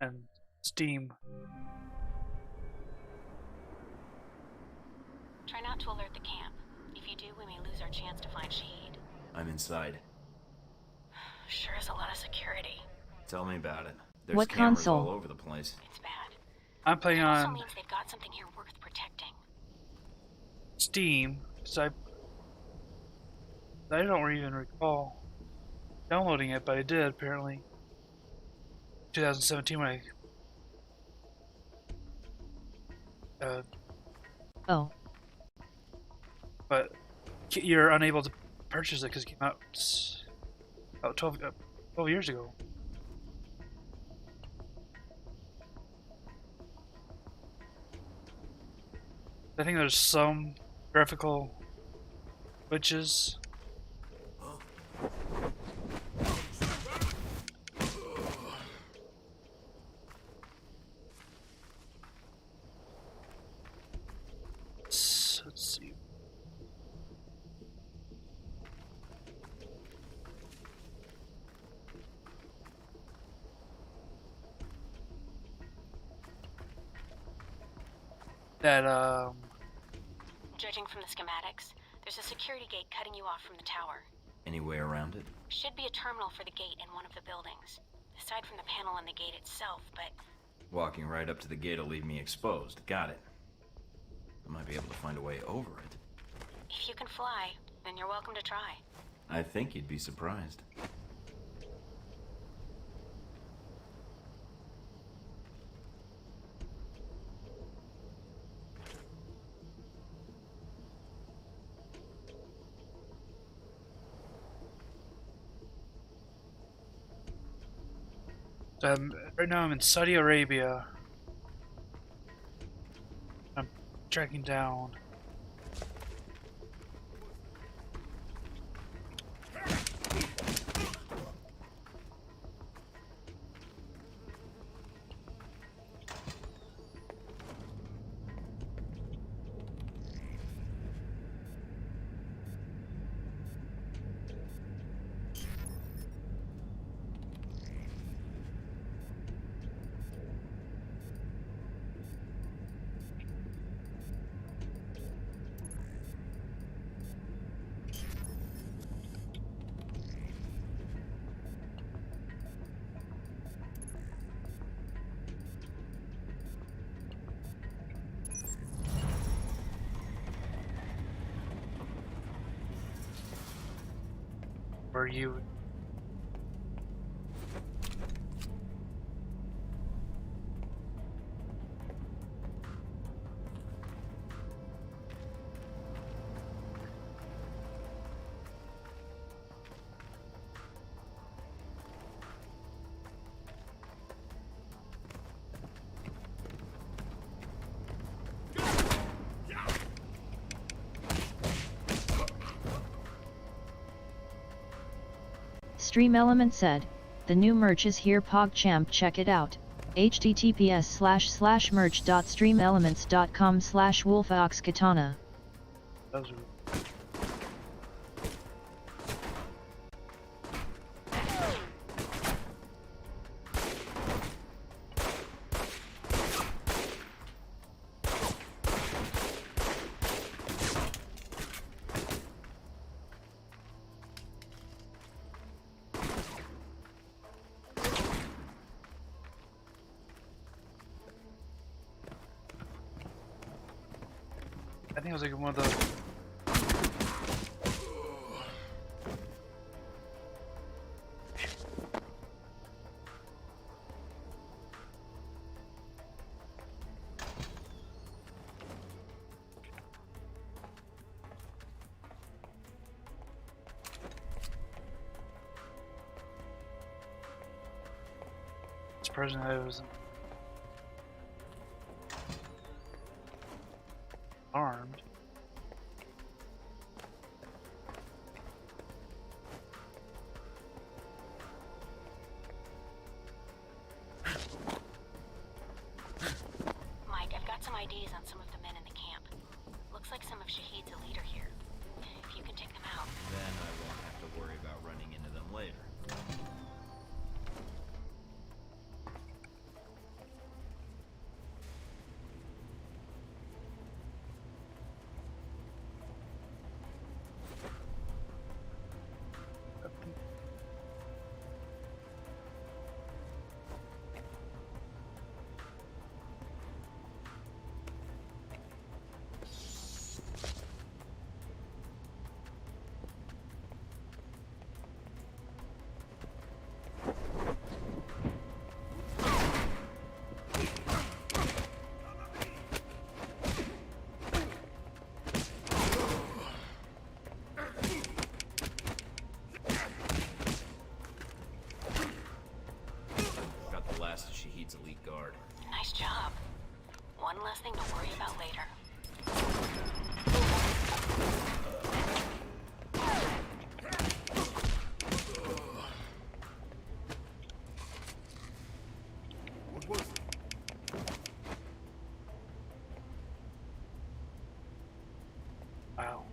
And Steam. Try not to alert the camp. If you do, we may lose our chance to find Shahid. I'm inside. Sure is a lot of security. Tell me about it. There's What cameras console? all over the place. It's bad. I'm playing It also on means they've got something here worth protecting. Steam, so I don't even recall downloading it, but I did apparently. 2017 when I Oh, but you're unable to purchase it because it came out about 12 years ago. I think there's some graphical glitches. Let's see. That Judging from the schematics, there's a security gate cutting you off from the tower. Any way around it? Should be a terminal for the gate in one of the buildings. Aside from the panel on the gate itself, but Walking right up to the gate will leave me exposed. Got it. I might be able to find a way over it. if you can fly, then you're welcome to try. I think you'd be surprised. right now I'm in Saudi Arabia. I'm tracking down. Where you Stream Element said, the new merch is here, PogChamp, check it out. https://merch.streamelements.com/𝙒𝙤𝙡𝙛𝙁𝙖. Those are I think it was like one of the surprising that it was armed. Mike, I've got some IDs on some of the men in the camp. Looks like some of Shahid's elite are here. If you can take them out. Then I won't have to worry about running into them later. Got the last of Shahid's elite guard. Nice job. One less thing to worry about later. What was it? Wow.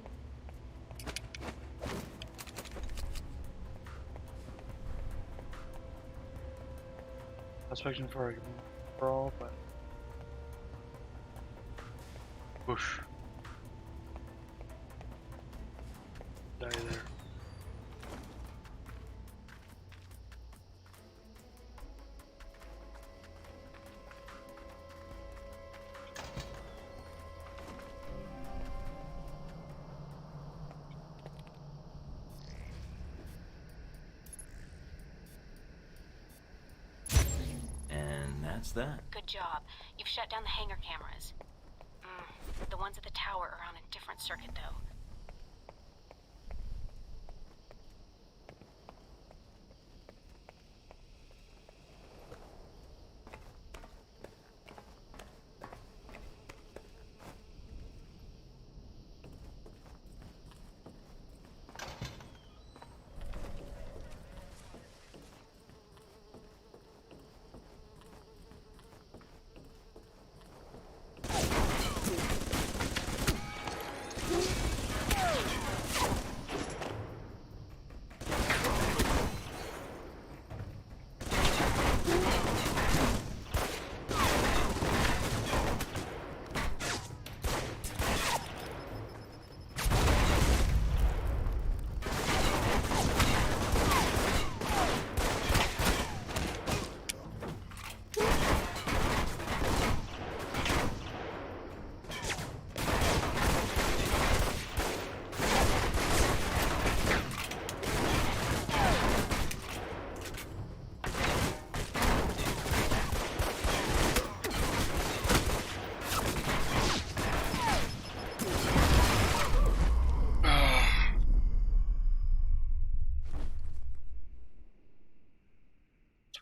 I was expecting for a brawl, but whoosh. Die there. And that's that. Good job. You've shut down the hangar cameras. The ones at the tower are on a different circuit, though.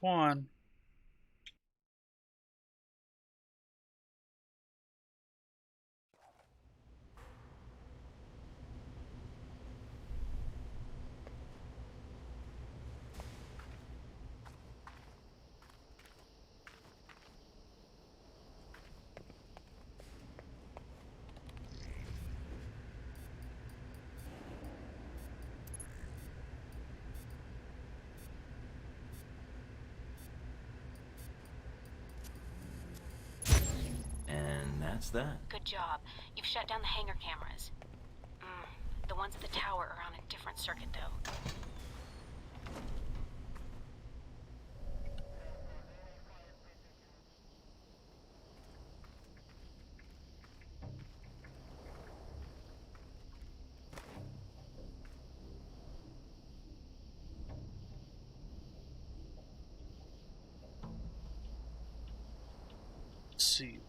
One. That's that. Good job. You've shut down the hangar cameras. The ones at the tower are on a different circuit, though. Let's see.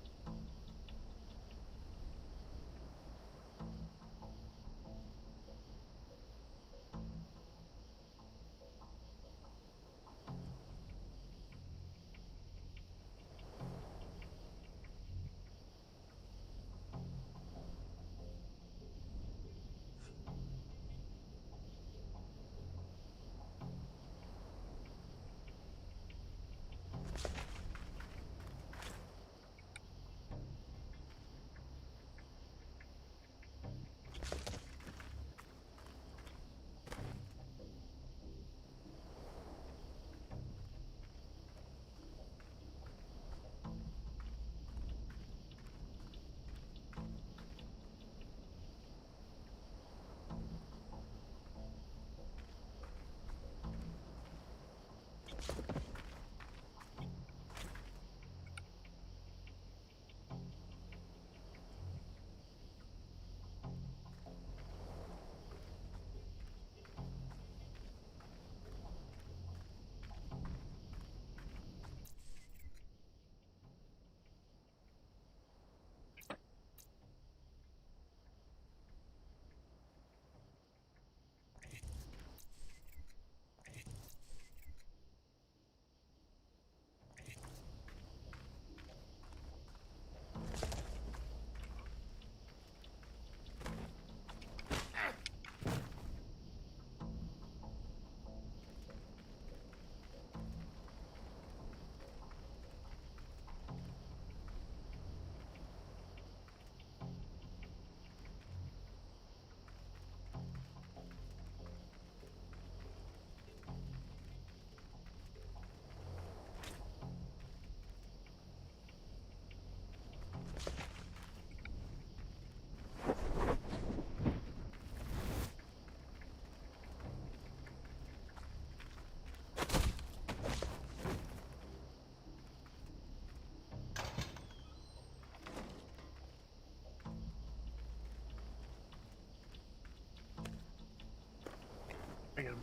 I got him.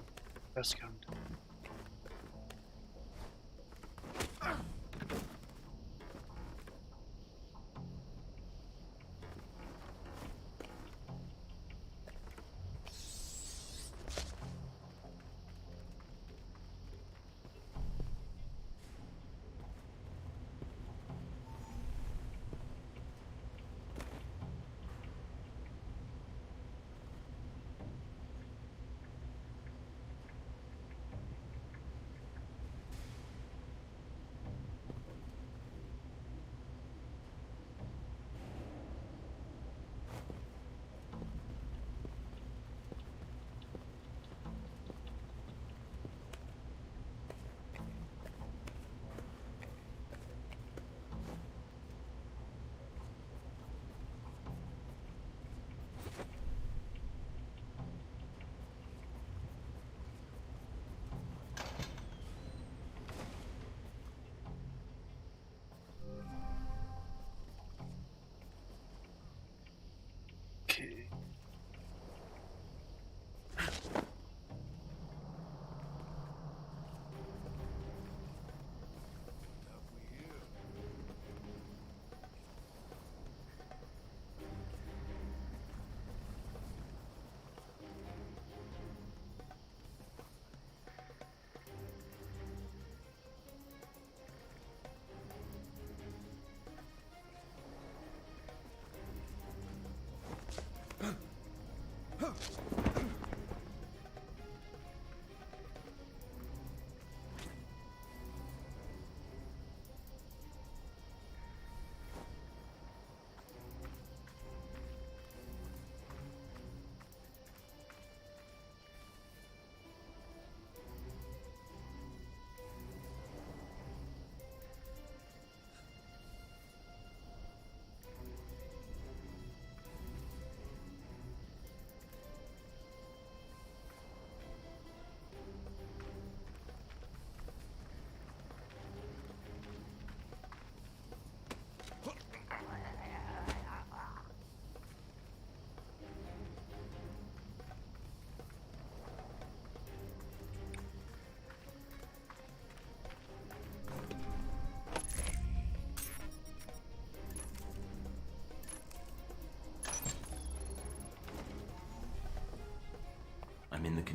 Best count.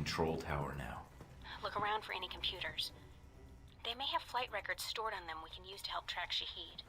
control tower now. Look around for any computers. They may have flight records stored on them we can use to help track 𝙒𝙗𝙗.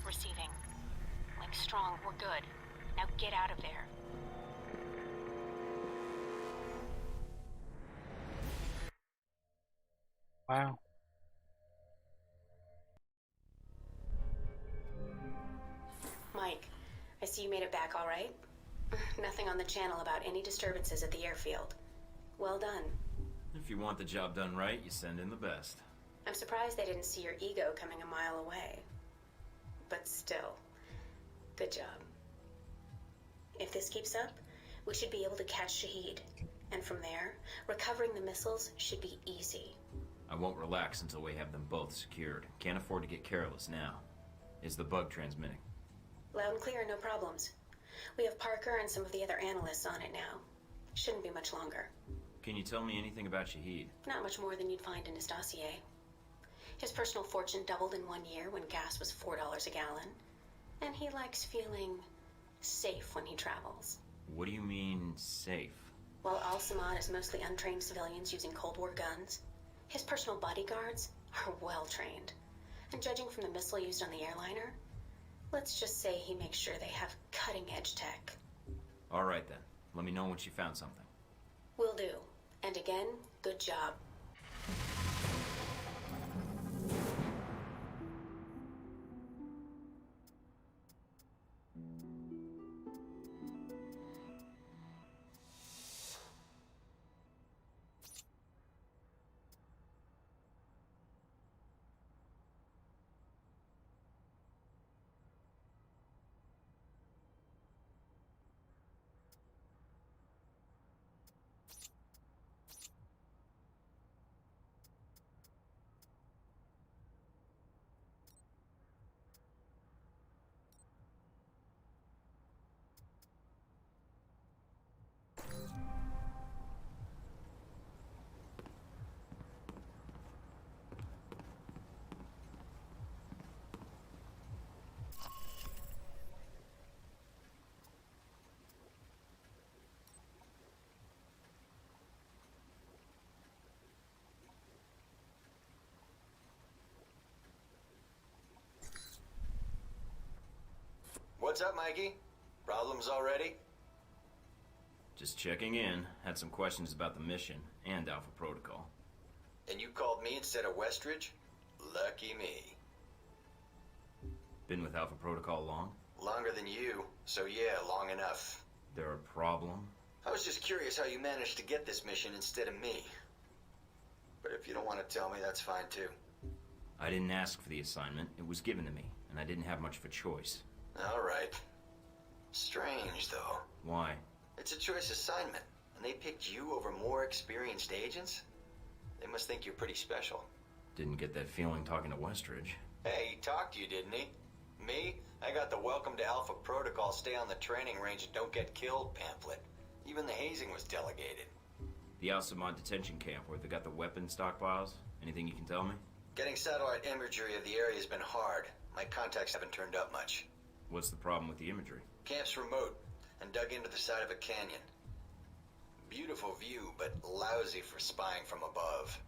Receiving. Link strong, we're good. Now get out of there. Wow. Mike, I see you made it back all right. Nothing on the channel about any disturbances at the airfield. Well done. If you want the job done right, you send in the best. I'm surprised they didn't see your ego coming a mile away. But still, good job. If this keeps up, we should be able to catch 𝙒𝙗𝙗. And from there, recovering the missiles should be easy. I won't relax until we have them both secured. Can't afford to get careless now. Is the bug transmitting? Loud and clear, no problems. We have Parker and some of the other analysts on it now. Shouldn't be much longer. Can you tell me anything about 𝙒𝙗𝙗? Not much more than you'd find in his dossier. His personal fortune doubled in 1 year when gas was $4 a gallon. And he likes feeling safe when he travels. What do you mean, safe? While 𝙒𝙤𝙡𝙛𝙁𝙤𝙭 is mostly untrained civilians using Cold War guns, his personal bodyguards are well trained. And judging from the missile used on the airliner, let's just say he makes sure they have cutting-edge tech. All right then. Let me know once you found something. Will do. And again, good job. What's up, Mikey? Problems already? Just checking in. Had some questions about the mission and Alpha Protocol. And you called me instead of Westridge? Lucky me. Been with Alpha Protocol long? Longer than you, so yeah, long enough. There a problem? I was just curious how you managed to get this mission instead of me. But if you don't want to tell me, that's fine too. I didn't ask for the assignment. It was given to me, and I didn't have much of a choice. All right. Strange, though. Why? It's a choice assignment, and they picked you over more experienced agents? They must think you're pretty special. Didn't get that feeling talking to Westridge. Hey, he talked to you, didn't he? Me? I got the Welcome to Alpha Protocol, stay on the training range and don't get killed pamphlet. Even the hazing was delegated. The 𝙒𝙤𝙡𝙗𝙗 detention camp where they got the weapon stockpiles? Anything you can tell me? Getting satellite imagery of the area has been hard. My contacts haven't turned up much. What's the problem with the imagery? Camp's remote and dug into the side of a canyon. Beautiful view, but lousy for spying from above.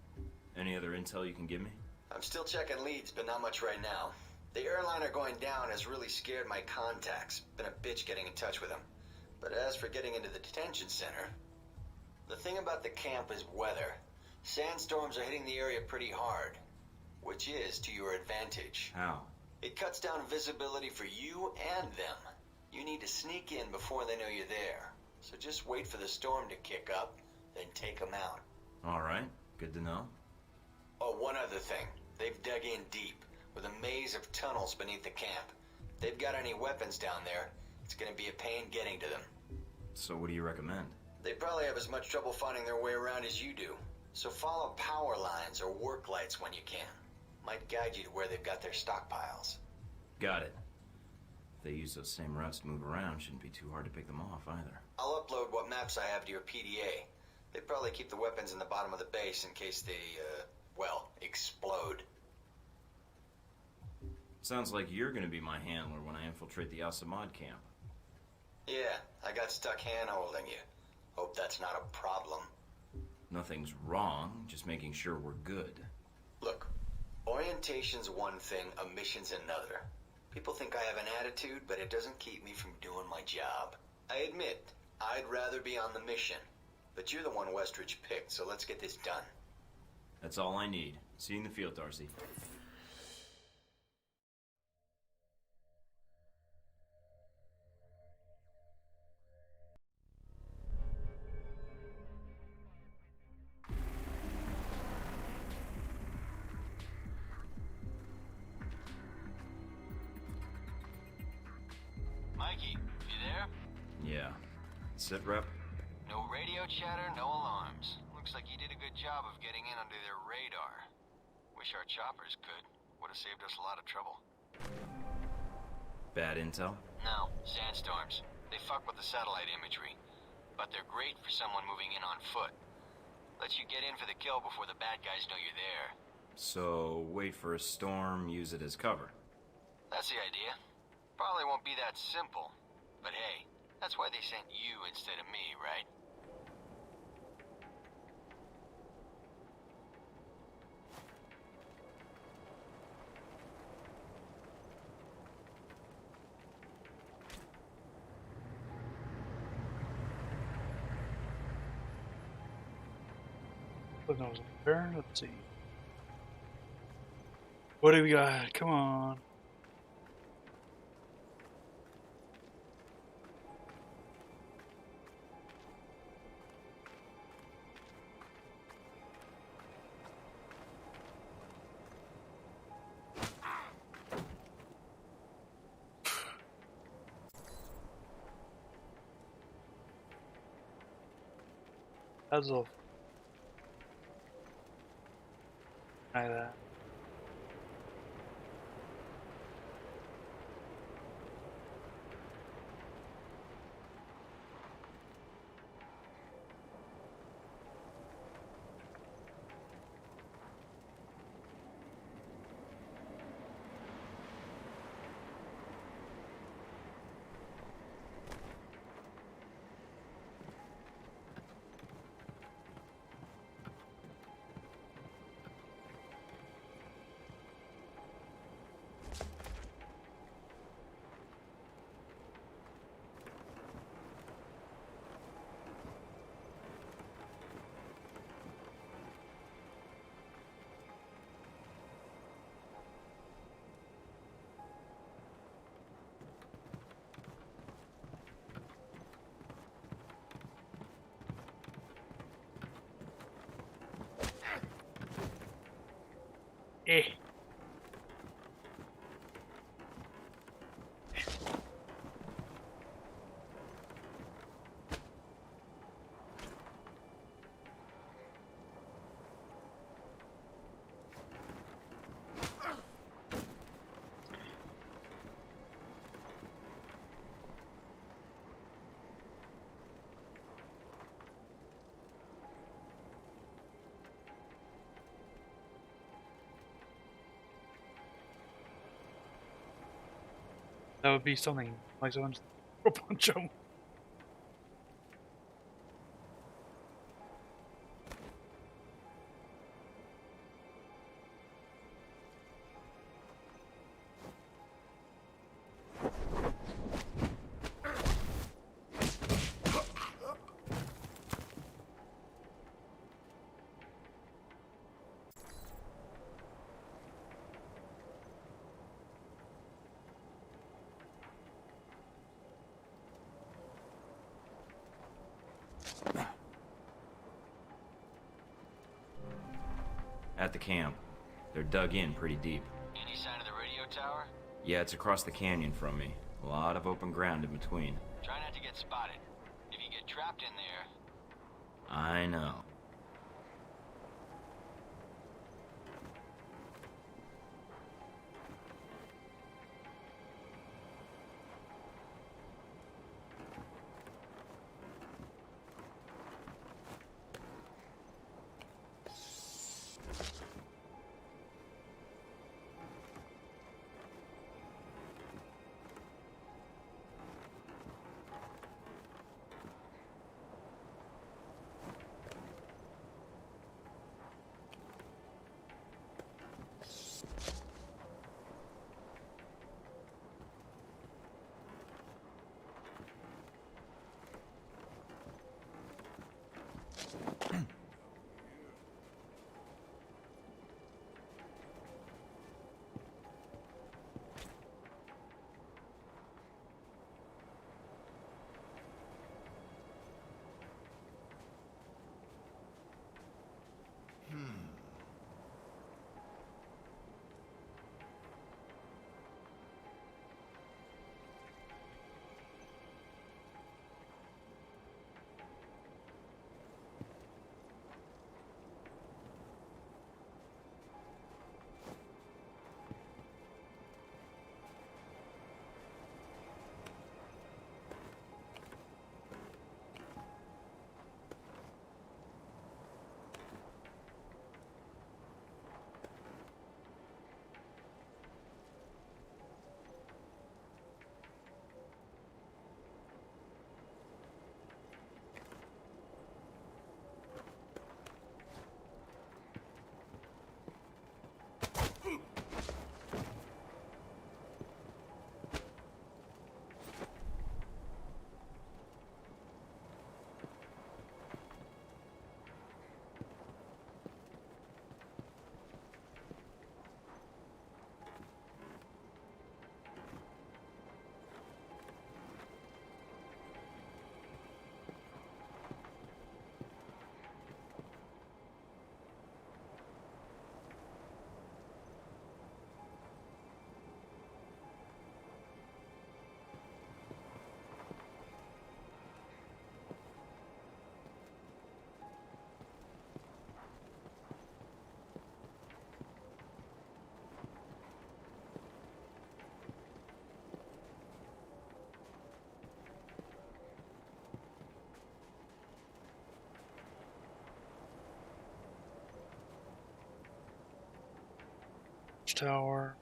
Any other intel you can give me? I'm still checking leads, but not much right now. The airliner going down has really scared my contacts. Been a bitch getting in touch with them. But as for getting into the detention center, the thing about the camp is weather. Sandstorms are hitting the area pretty hard, which is to your advantage. How? It cuts down visibility for you and them. You need to sneak in before they know you're there. So just wait for the storm to kick up, then take them out. Alright, good to know. Oh, one other thing. They've dug in deep, with a maze of tunnels beneath the camp. If they've got any weapons down there, it's gonna be a pain getting to them. So what do you recommend? They probably have as much trouble finding their way around as you do. So follow power lines or work lights when you can. Might guide you to where they've got their stockpiles. Got it. If they use those same routes to move around, shouldn't be too hard to pick them off either. I'll upload what maps I have to your PDA. They probably keep the weapons in the bottom of the base in case they, well, explode. Sounds like you're gonna be my handler when I infiltrate the 𝙒𝙤𝙡𝙛𝙁𝙤 camp. Yeah, I got stuck hand-holding you. Hope that's not a problem. Nothing's wrong, just making sure we're good. Look, orientation's one thing, a mission's another. People think I have an attitude, but it doesn't keep me from doing my job. I admit, I'd rather be on the mission. But you're the one Westridge picked, so let's get this done. That's all I need. See you in the field, Darcy. Mikey, you there? Yeah. Sit, Rep? No radio chatter, no alarms. Looks like you did a good job of getting in under their radar. Wish our choppers could. Would have saved us a lot of trouble. Bad intel? No, sandstorms. They fuck with the satellite imagery. But they're great for someone moving in on foot. Lets you get in for the kill before the bad guys know you're there. So, wait for a storm, use it as cover. That's the idea. Probably won't be that simple. But hey, that's why they sent you instead of me, right? Let's see. What do we got? Come on. That's all. Try that. Eh. That would be something like someone's a bunch of them. At the camp. They're dug in pretty deep. Any sign of the radio tower? Yeah, it's across the canyon from me. A lot of open ground in between. Try not to get spotted. If you get trapped in there... I know. Tower.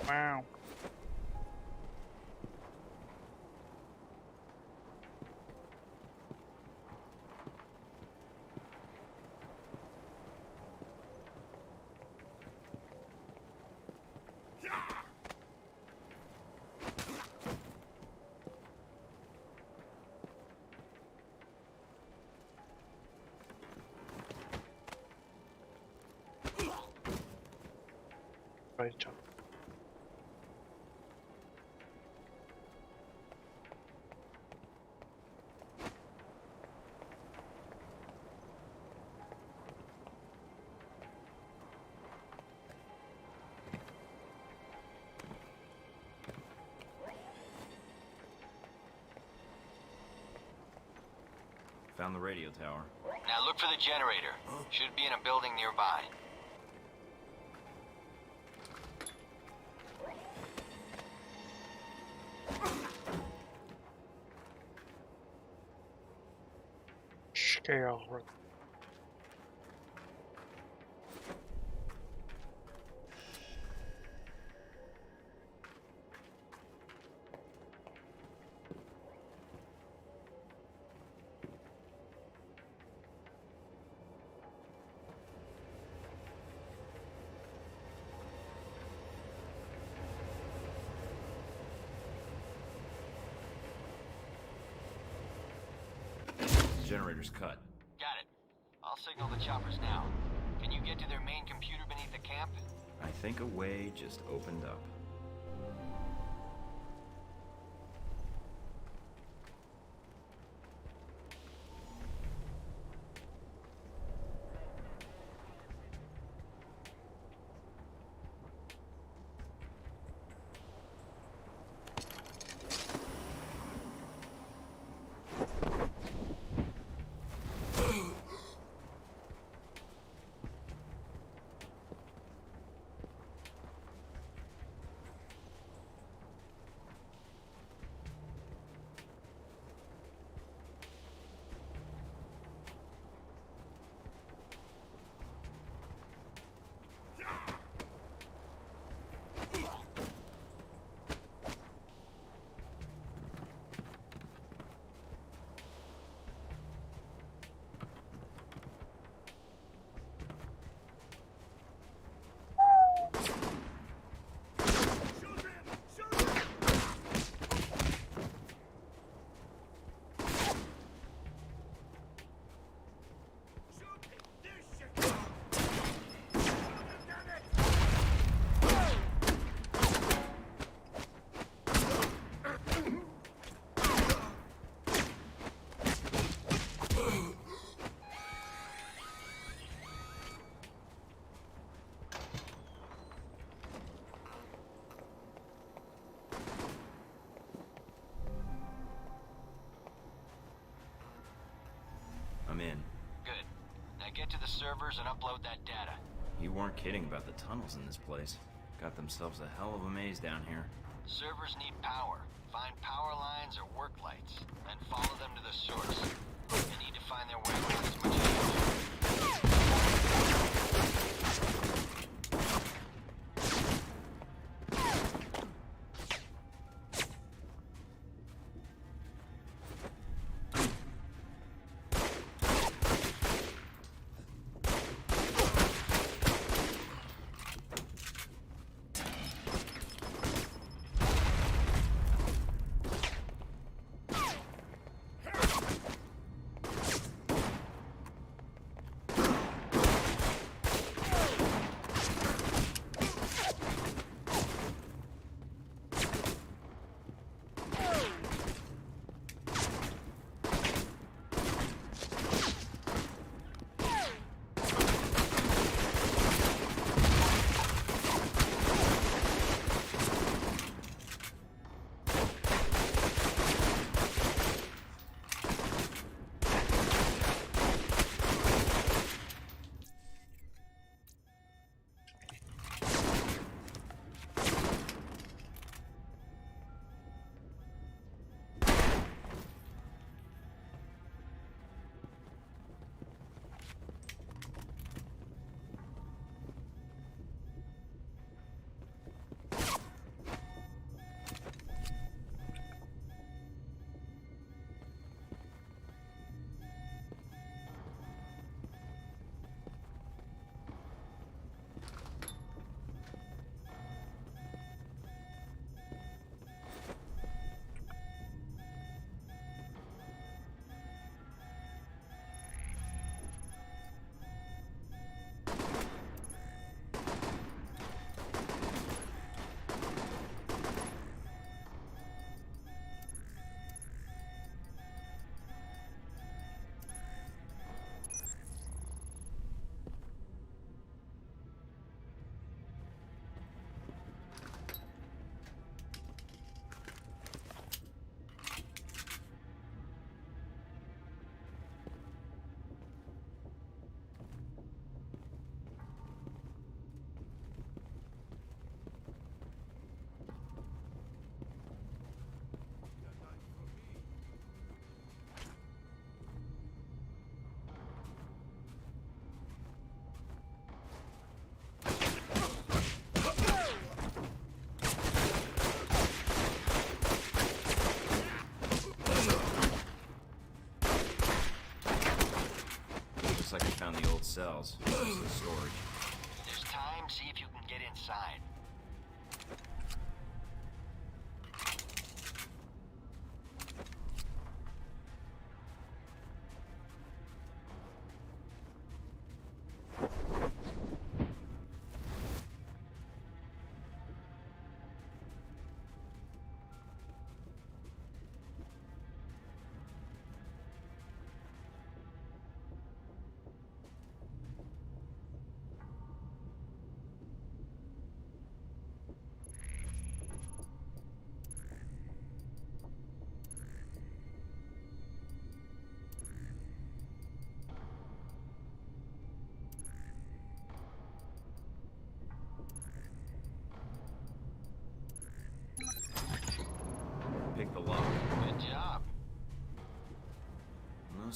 Wow. Right, John. Found the radio tower. Now look for the generator. Should be in a building nearby. Scale. generator's cut. Got it. I'll signal the choppers now. Can you get to their main computer beneath the camp? I think a way just opened up. I'm in. Good. Now get to the servers and upload that data. You weren't kidding about the tunnels in this place. Got themselves a hell of a maze down here. Servers need power. Find power lines or work lights, then follow them to the source. They need to find their way around as much as you do. Looks like I found the old cells. This is the storage. There's time, see if you can get inside.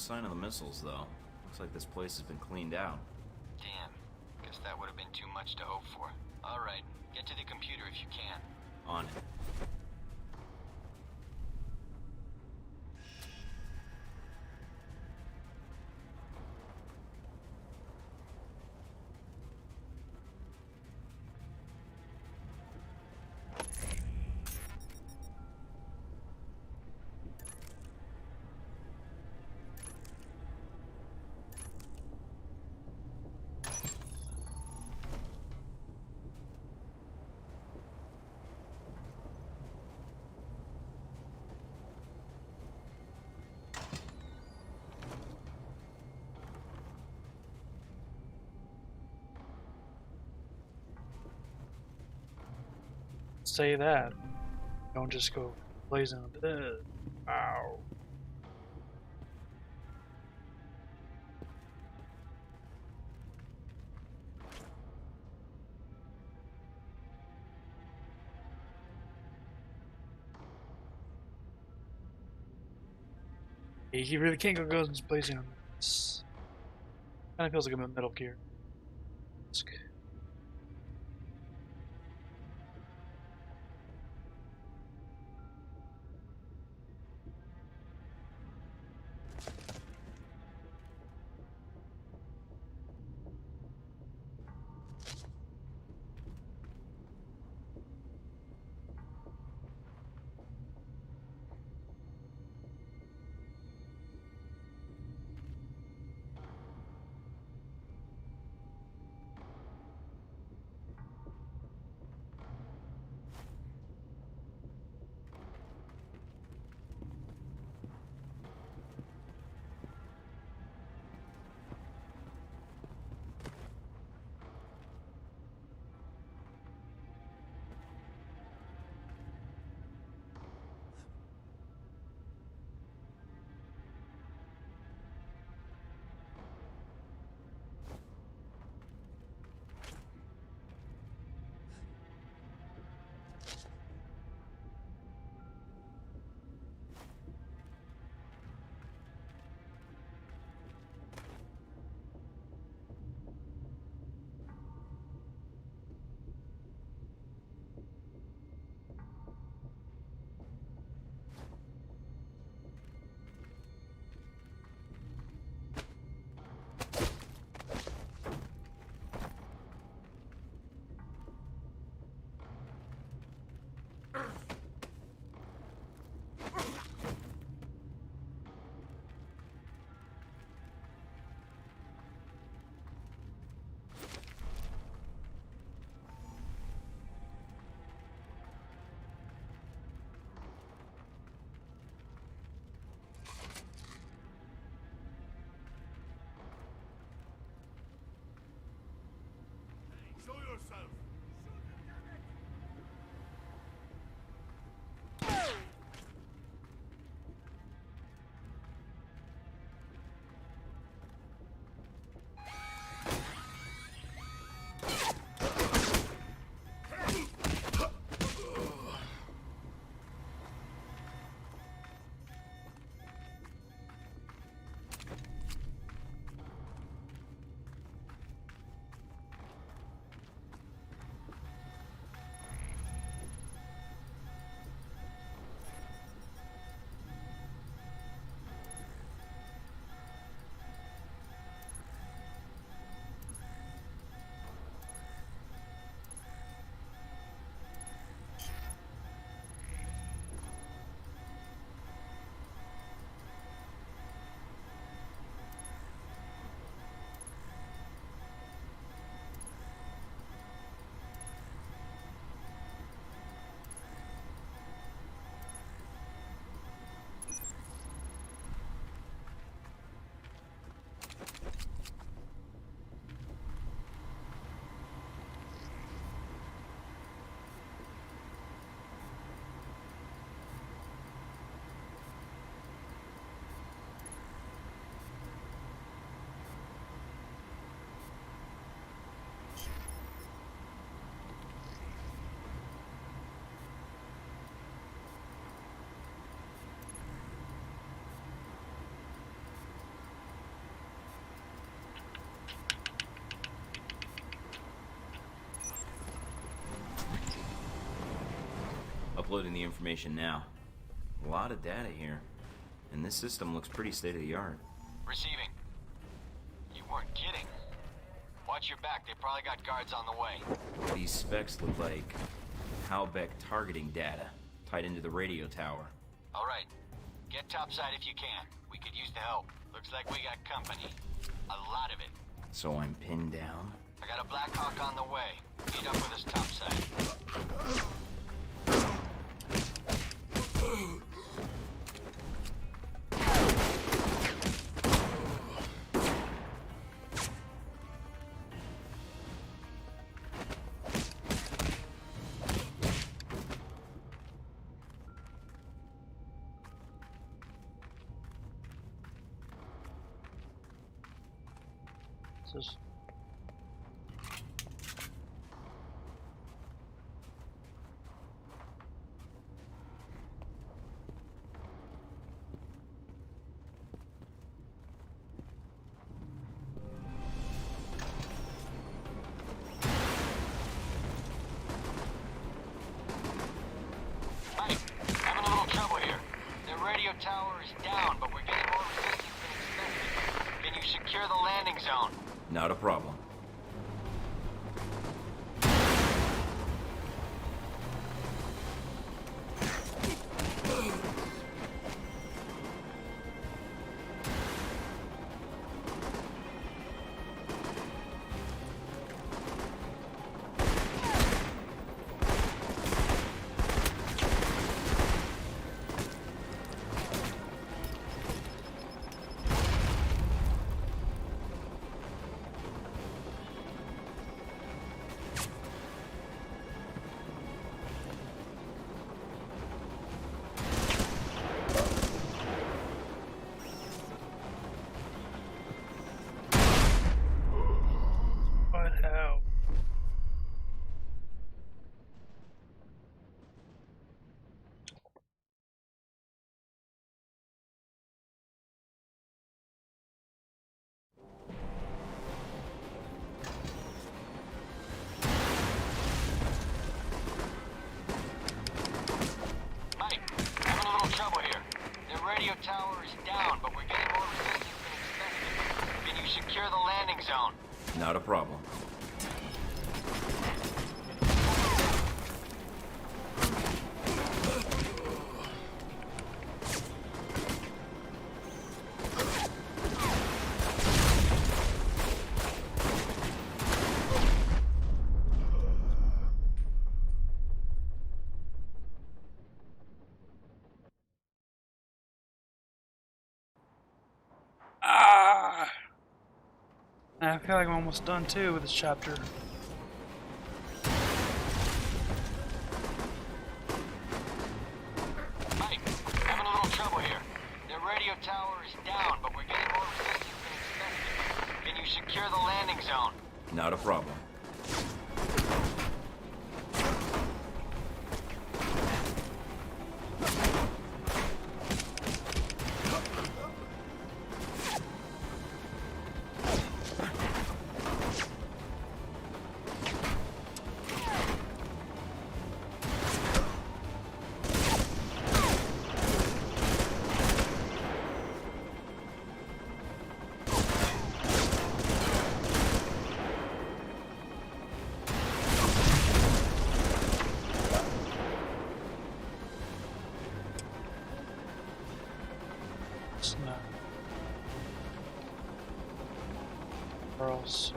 sign of the missiles, though. Looks like this place has been cleaned out. Damn. Guess that would have been too much to hope for. Alright, get to the computer if you can. On it. Say that. Don't just go blazing on the. Ow. He really can't go guns blazing on this. Kind of feels like I'm in Metal Gear. Show yourself! uploading the information now. A lot of data here. And this system looks pretty state-of-the-art. Receiving. You weren't kidding. Watch your back, they probably got guards on the way. These specs look like 𝙒𝙤𝙡𝙛𝙁𝙖 targeting data tied into the radio tower. Alright. Get topside if you can. We could use the help. Looks like we got company. A lot of it. So I'm pinned down? I got a Black Hawk on the way. Meet up with us topside. Just Mike, having a little trouble here. The radio tower is down, but we're getting more resistance than expected. Can you secure the landing zone? Not a problem. what? How? Mike, having a little trouble here. The radio tower is down, but we're getting more resistance than expected. Can you secure the landing zone? Not a problem. Ah! I feel like I'm almost done too with this chapter. Mike, having a little trouble here. The radio tower is down, but we're getting more resistance than expected. Can you secure the landing zone? Not a problem. Snap. Pearls.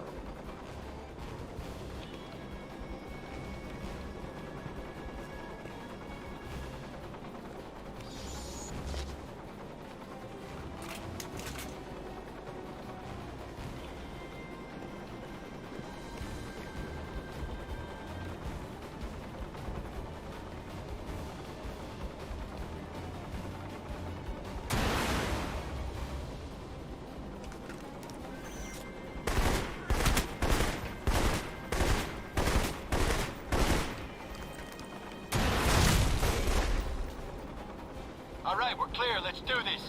All right, we're clear. Let's do this.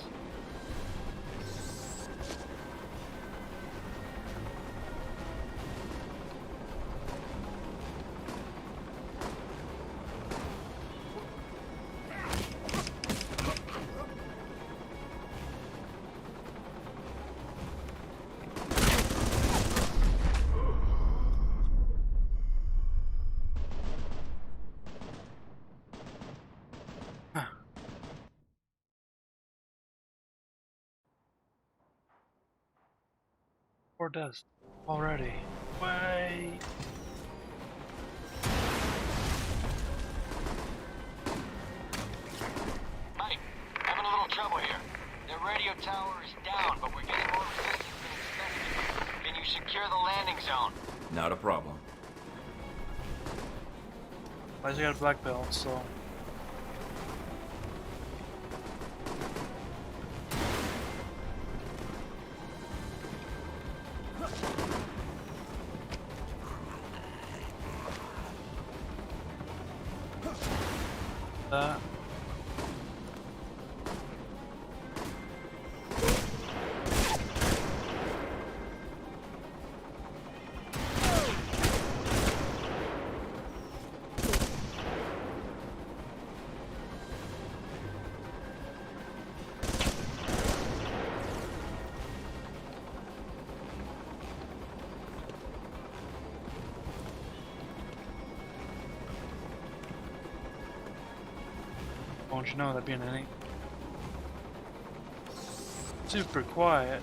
4 deaths already. Why? Mike, having a little trouble here. The radio tower is down, but we're getting more resistance than expected. Can you secure the landing zone? Not a problem. Why's he got a black belt? So. That. Don't you know that being any super quiet.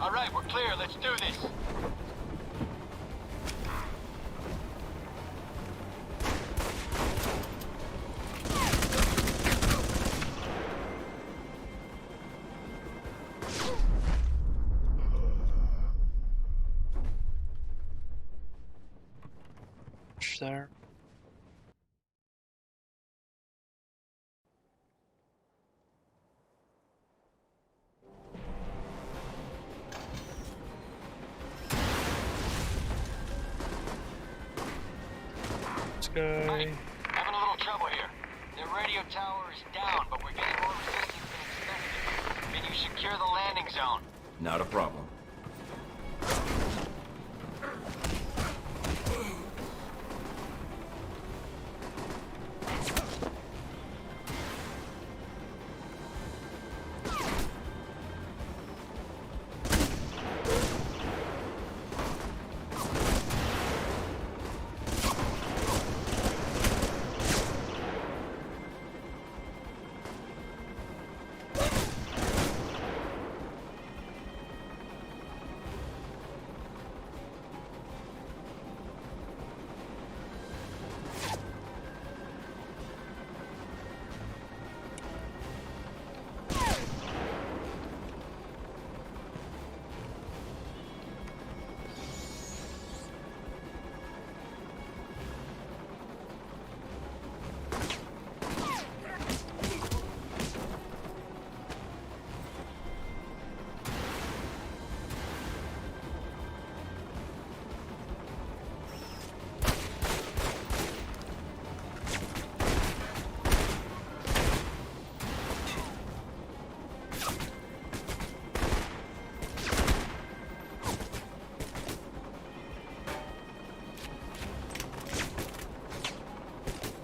All right, we're clear. Let's do this. There. This guy. Mike, having a little trouble here. The radio tower is down, but we're getting more resistance than expected. Can you secure the landing zone? Not a problem.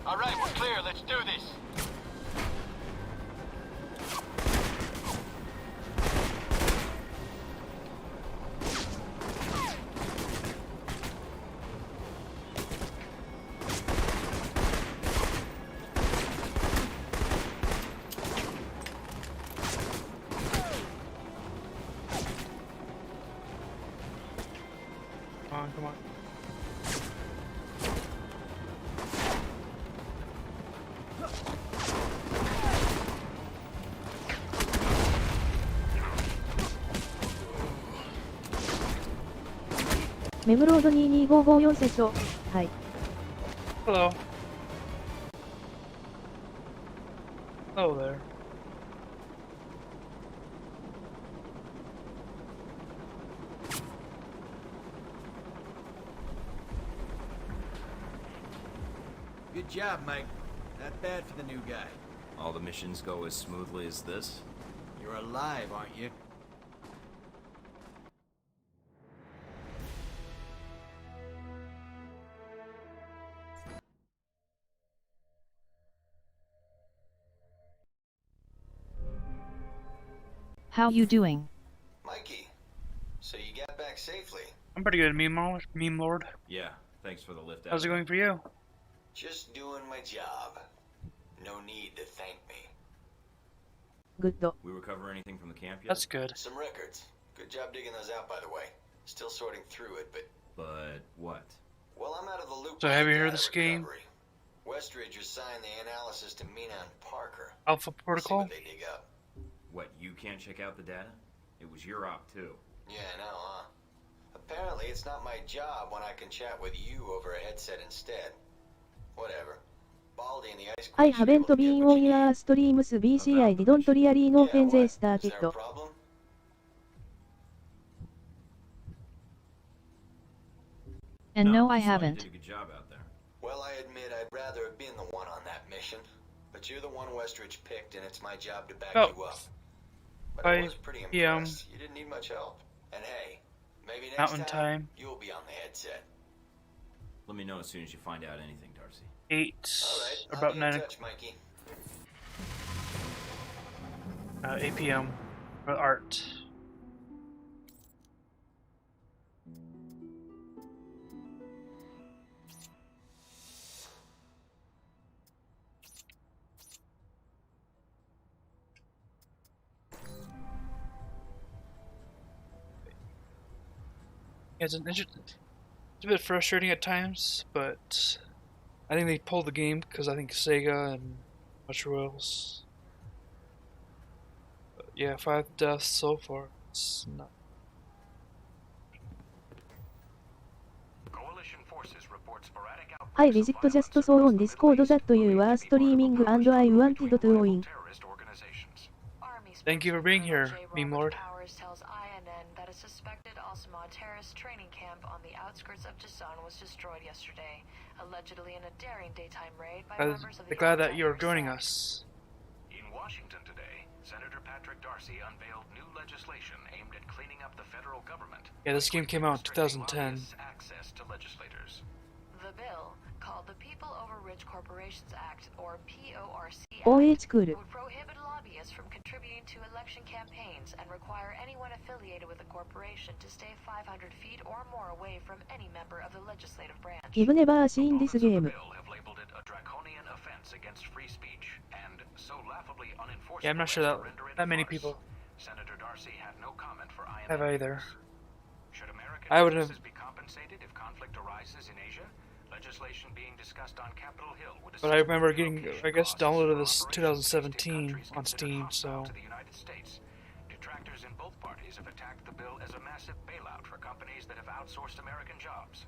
All right, we're clear. Let's do this. Come on, come on.メムロード22554セット。はい。Hello. Oh, there. Good job, Mike. Not bad for the new guy. All the missions go as smoothly as this? You're alive, aren't you? How you doing? Mikey, so you got back safely? I'm pretty good, meme lord. Yeah, thanks for the lift out. How's it going for you? Just doing my job. No need to thank me. Good. We recover anything from the camp yet? That's good. Some records. Good job digging those out, by the way. Still sorting through it, but... But what? Well, I'm out of the loop. So have you heard of this game? Westridge assigned the analysis to Mina and Parker. Alpha Protocol? See what they dig up. What, you can't check out the data? It was your op, too. Yeah, I know, huh? Apparently it's not my job when I can chat with you over a headset instead. Whatever. Baldy and the ice cream. I haven't been on your streams BC. I didn't really know when they started. Is there a problem? And no, I haven't. You did a good job out there. Well, I admit I'd rather have been the one on that mission. But you're the one Westridge picked, and it's my job to back you up. But I was pretty impressed. You didn't need much help. And hey, maybe next time you'll be on the headset. Let me know as soon as you find out anything, Darcy. 8, All right, about I'll be 9, in touch, Mikey. 8 p.m. for art. It's a bit frustrating at times, but I think they pulled the game because I think Sega and much else. But yeah, 5 deaths so far. It's not. I visit just saw on Discord that you were streaming and I wanted to join. Thank you for being here, meme lord. Tells INN that a suspected 𝙒𝙤𝙡𝙛𝙁𝙖 terrorist training camp on the outskirts of 𝙒𝙤𝙡 was destroyed yesterday, allegedly in a daring daytime raid by members of the glad that you're joining us. In Washington today, Senator Patrick Darcy unveiled new legislation aimed at cleaning up the federal government. Yeah, this game came out in 2010. Access to legislators. The bill, called the People Over Rich Corporations Act, or PORC Act, would prohibit lobbyists from contributing to election campaigns and require anyone affiliated with a corporation to stay 500 feet or more away from any member of the legislative branch. I've never seen this game. Have labeled it a draconian offense against free speech and so laughably unenforceable. Yeah, I'm not sure that many people Senator Darcy had no comment for INN. have either. Should American businesses be compensated if conflict arises in Asia? Legislation being discussed on Capitol Hill would But I remember getting, I guess, downloaded this 2017 on Steam, so. to the United States. Detractors in both parties have attacked the bill as a massive bailout for companies that have outsourced American jobs.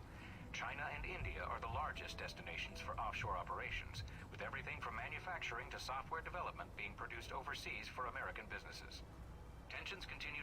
China and India are the largest destinations for offshore operations, with everything from manufacturing to software development being produced overseas for American businesses. Tensions continue.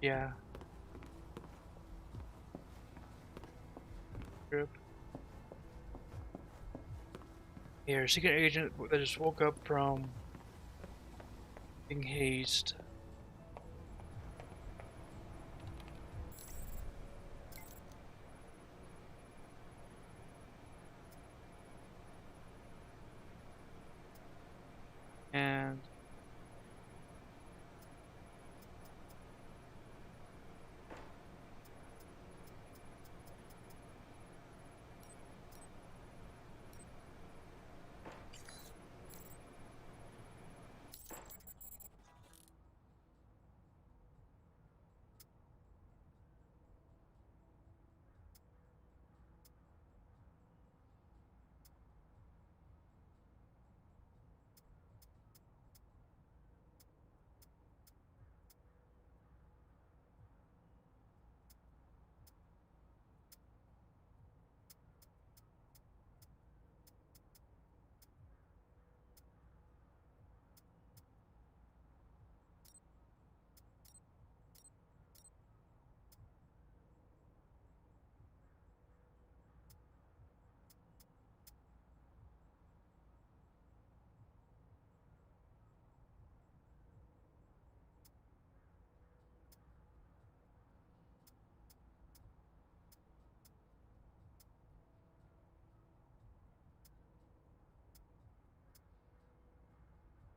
Yeah. Group. Here, secret agent that just woke up from being hazed. And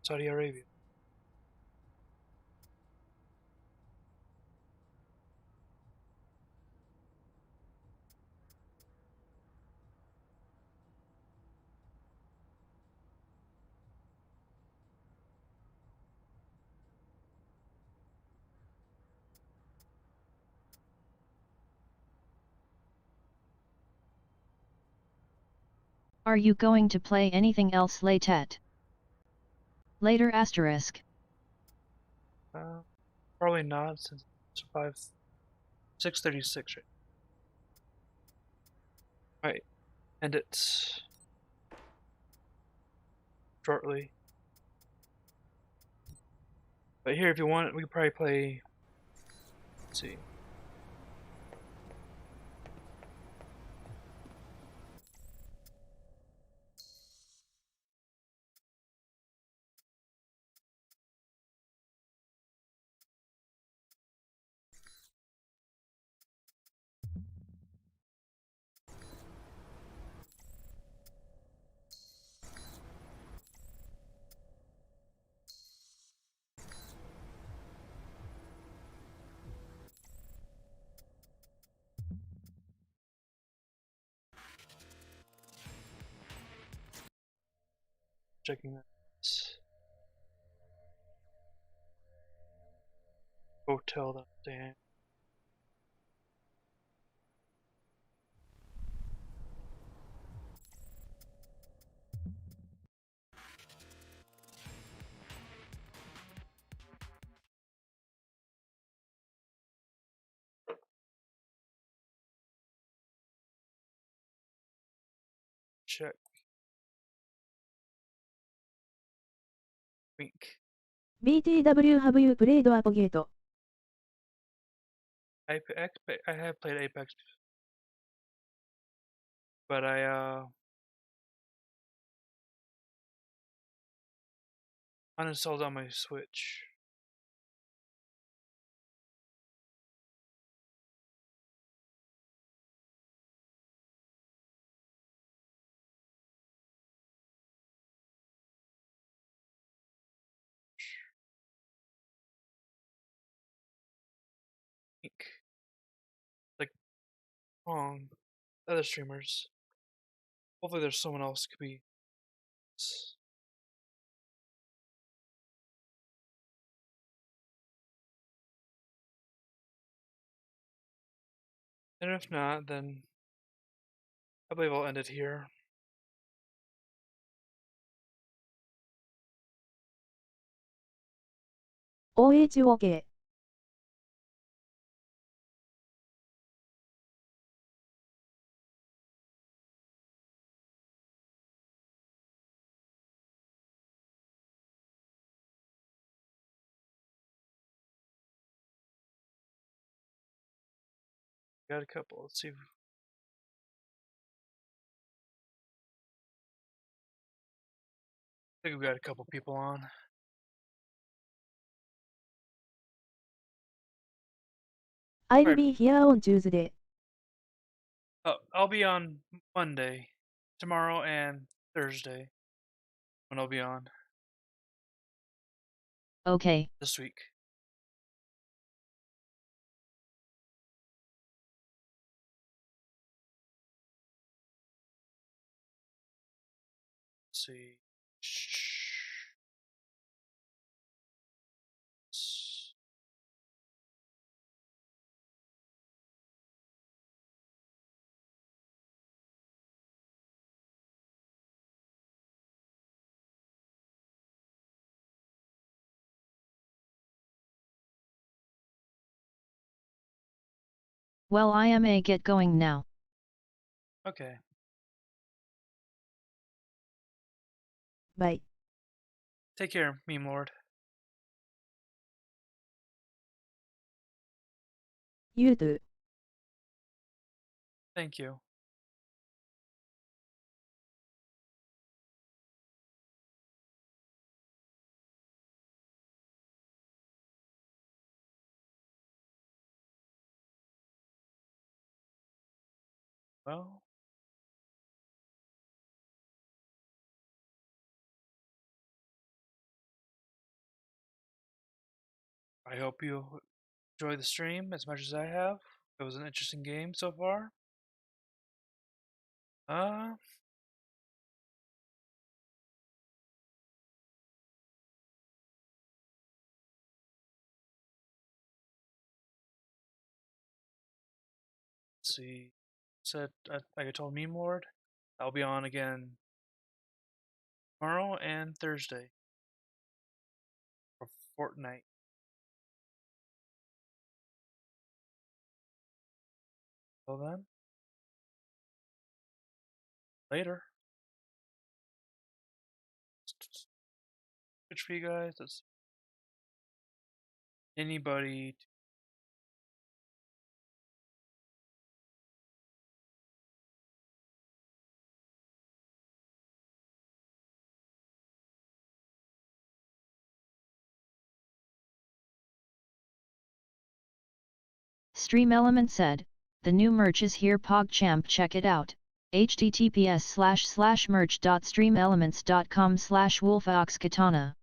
Saudi Arabia. Are you going to play anything else later? Later asterisk. Probably not, since it's 6:36 right. And it's shortly. But here, if you want, we could probably play. Let's see. Checking that. Hotel that day. Check. Wink. BTW have you played Apogate? I have played Apex, but I uninstalled on my Switch. Wink. Like, other streamers. Hopefully, there's someone else could be. And if not, then I believe I'll end it here. OHOK. Got a couple. Let's see. I think we've got a couple people on. I'll be here on Tuesday. I'll be on Monday, tomorrow, and Thursday. When I'll be on. Okay. This week. Let's see. Well, I am a get going now. Okay. Bye. Take care, Meme Lord. You too. Thank you. Well. I hope you enjoy the stream as much as I have. It was an interesting game so far. Let's see. Said like I told Meme Lord, I'll be on again tomorrow and Thursday for Fortnite. Till then, later. Switch for you guys. That's anybody. Stream Element said, the new merch is here PogChamp, check it out. https://merch.streamelements.com/wolfoxkatana.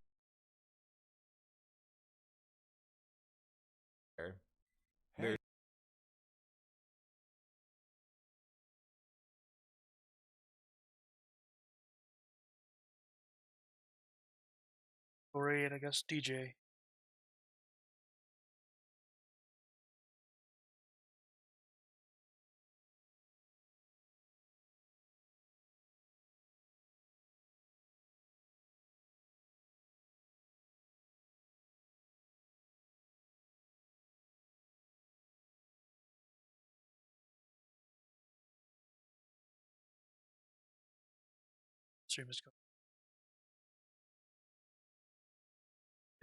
Hey. Corey and I guess DJ. Stream is going.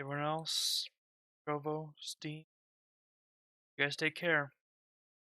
Everyone else, Provo, Steam. You guys take care.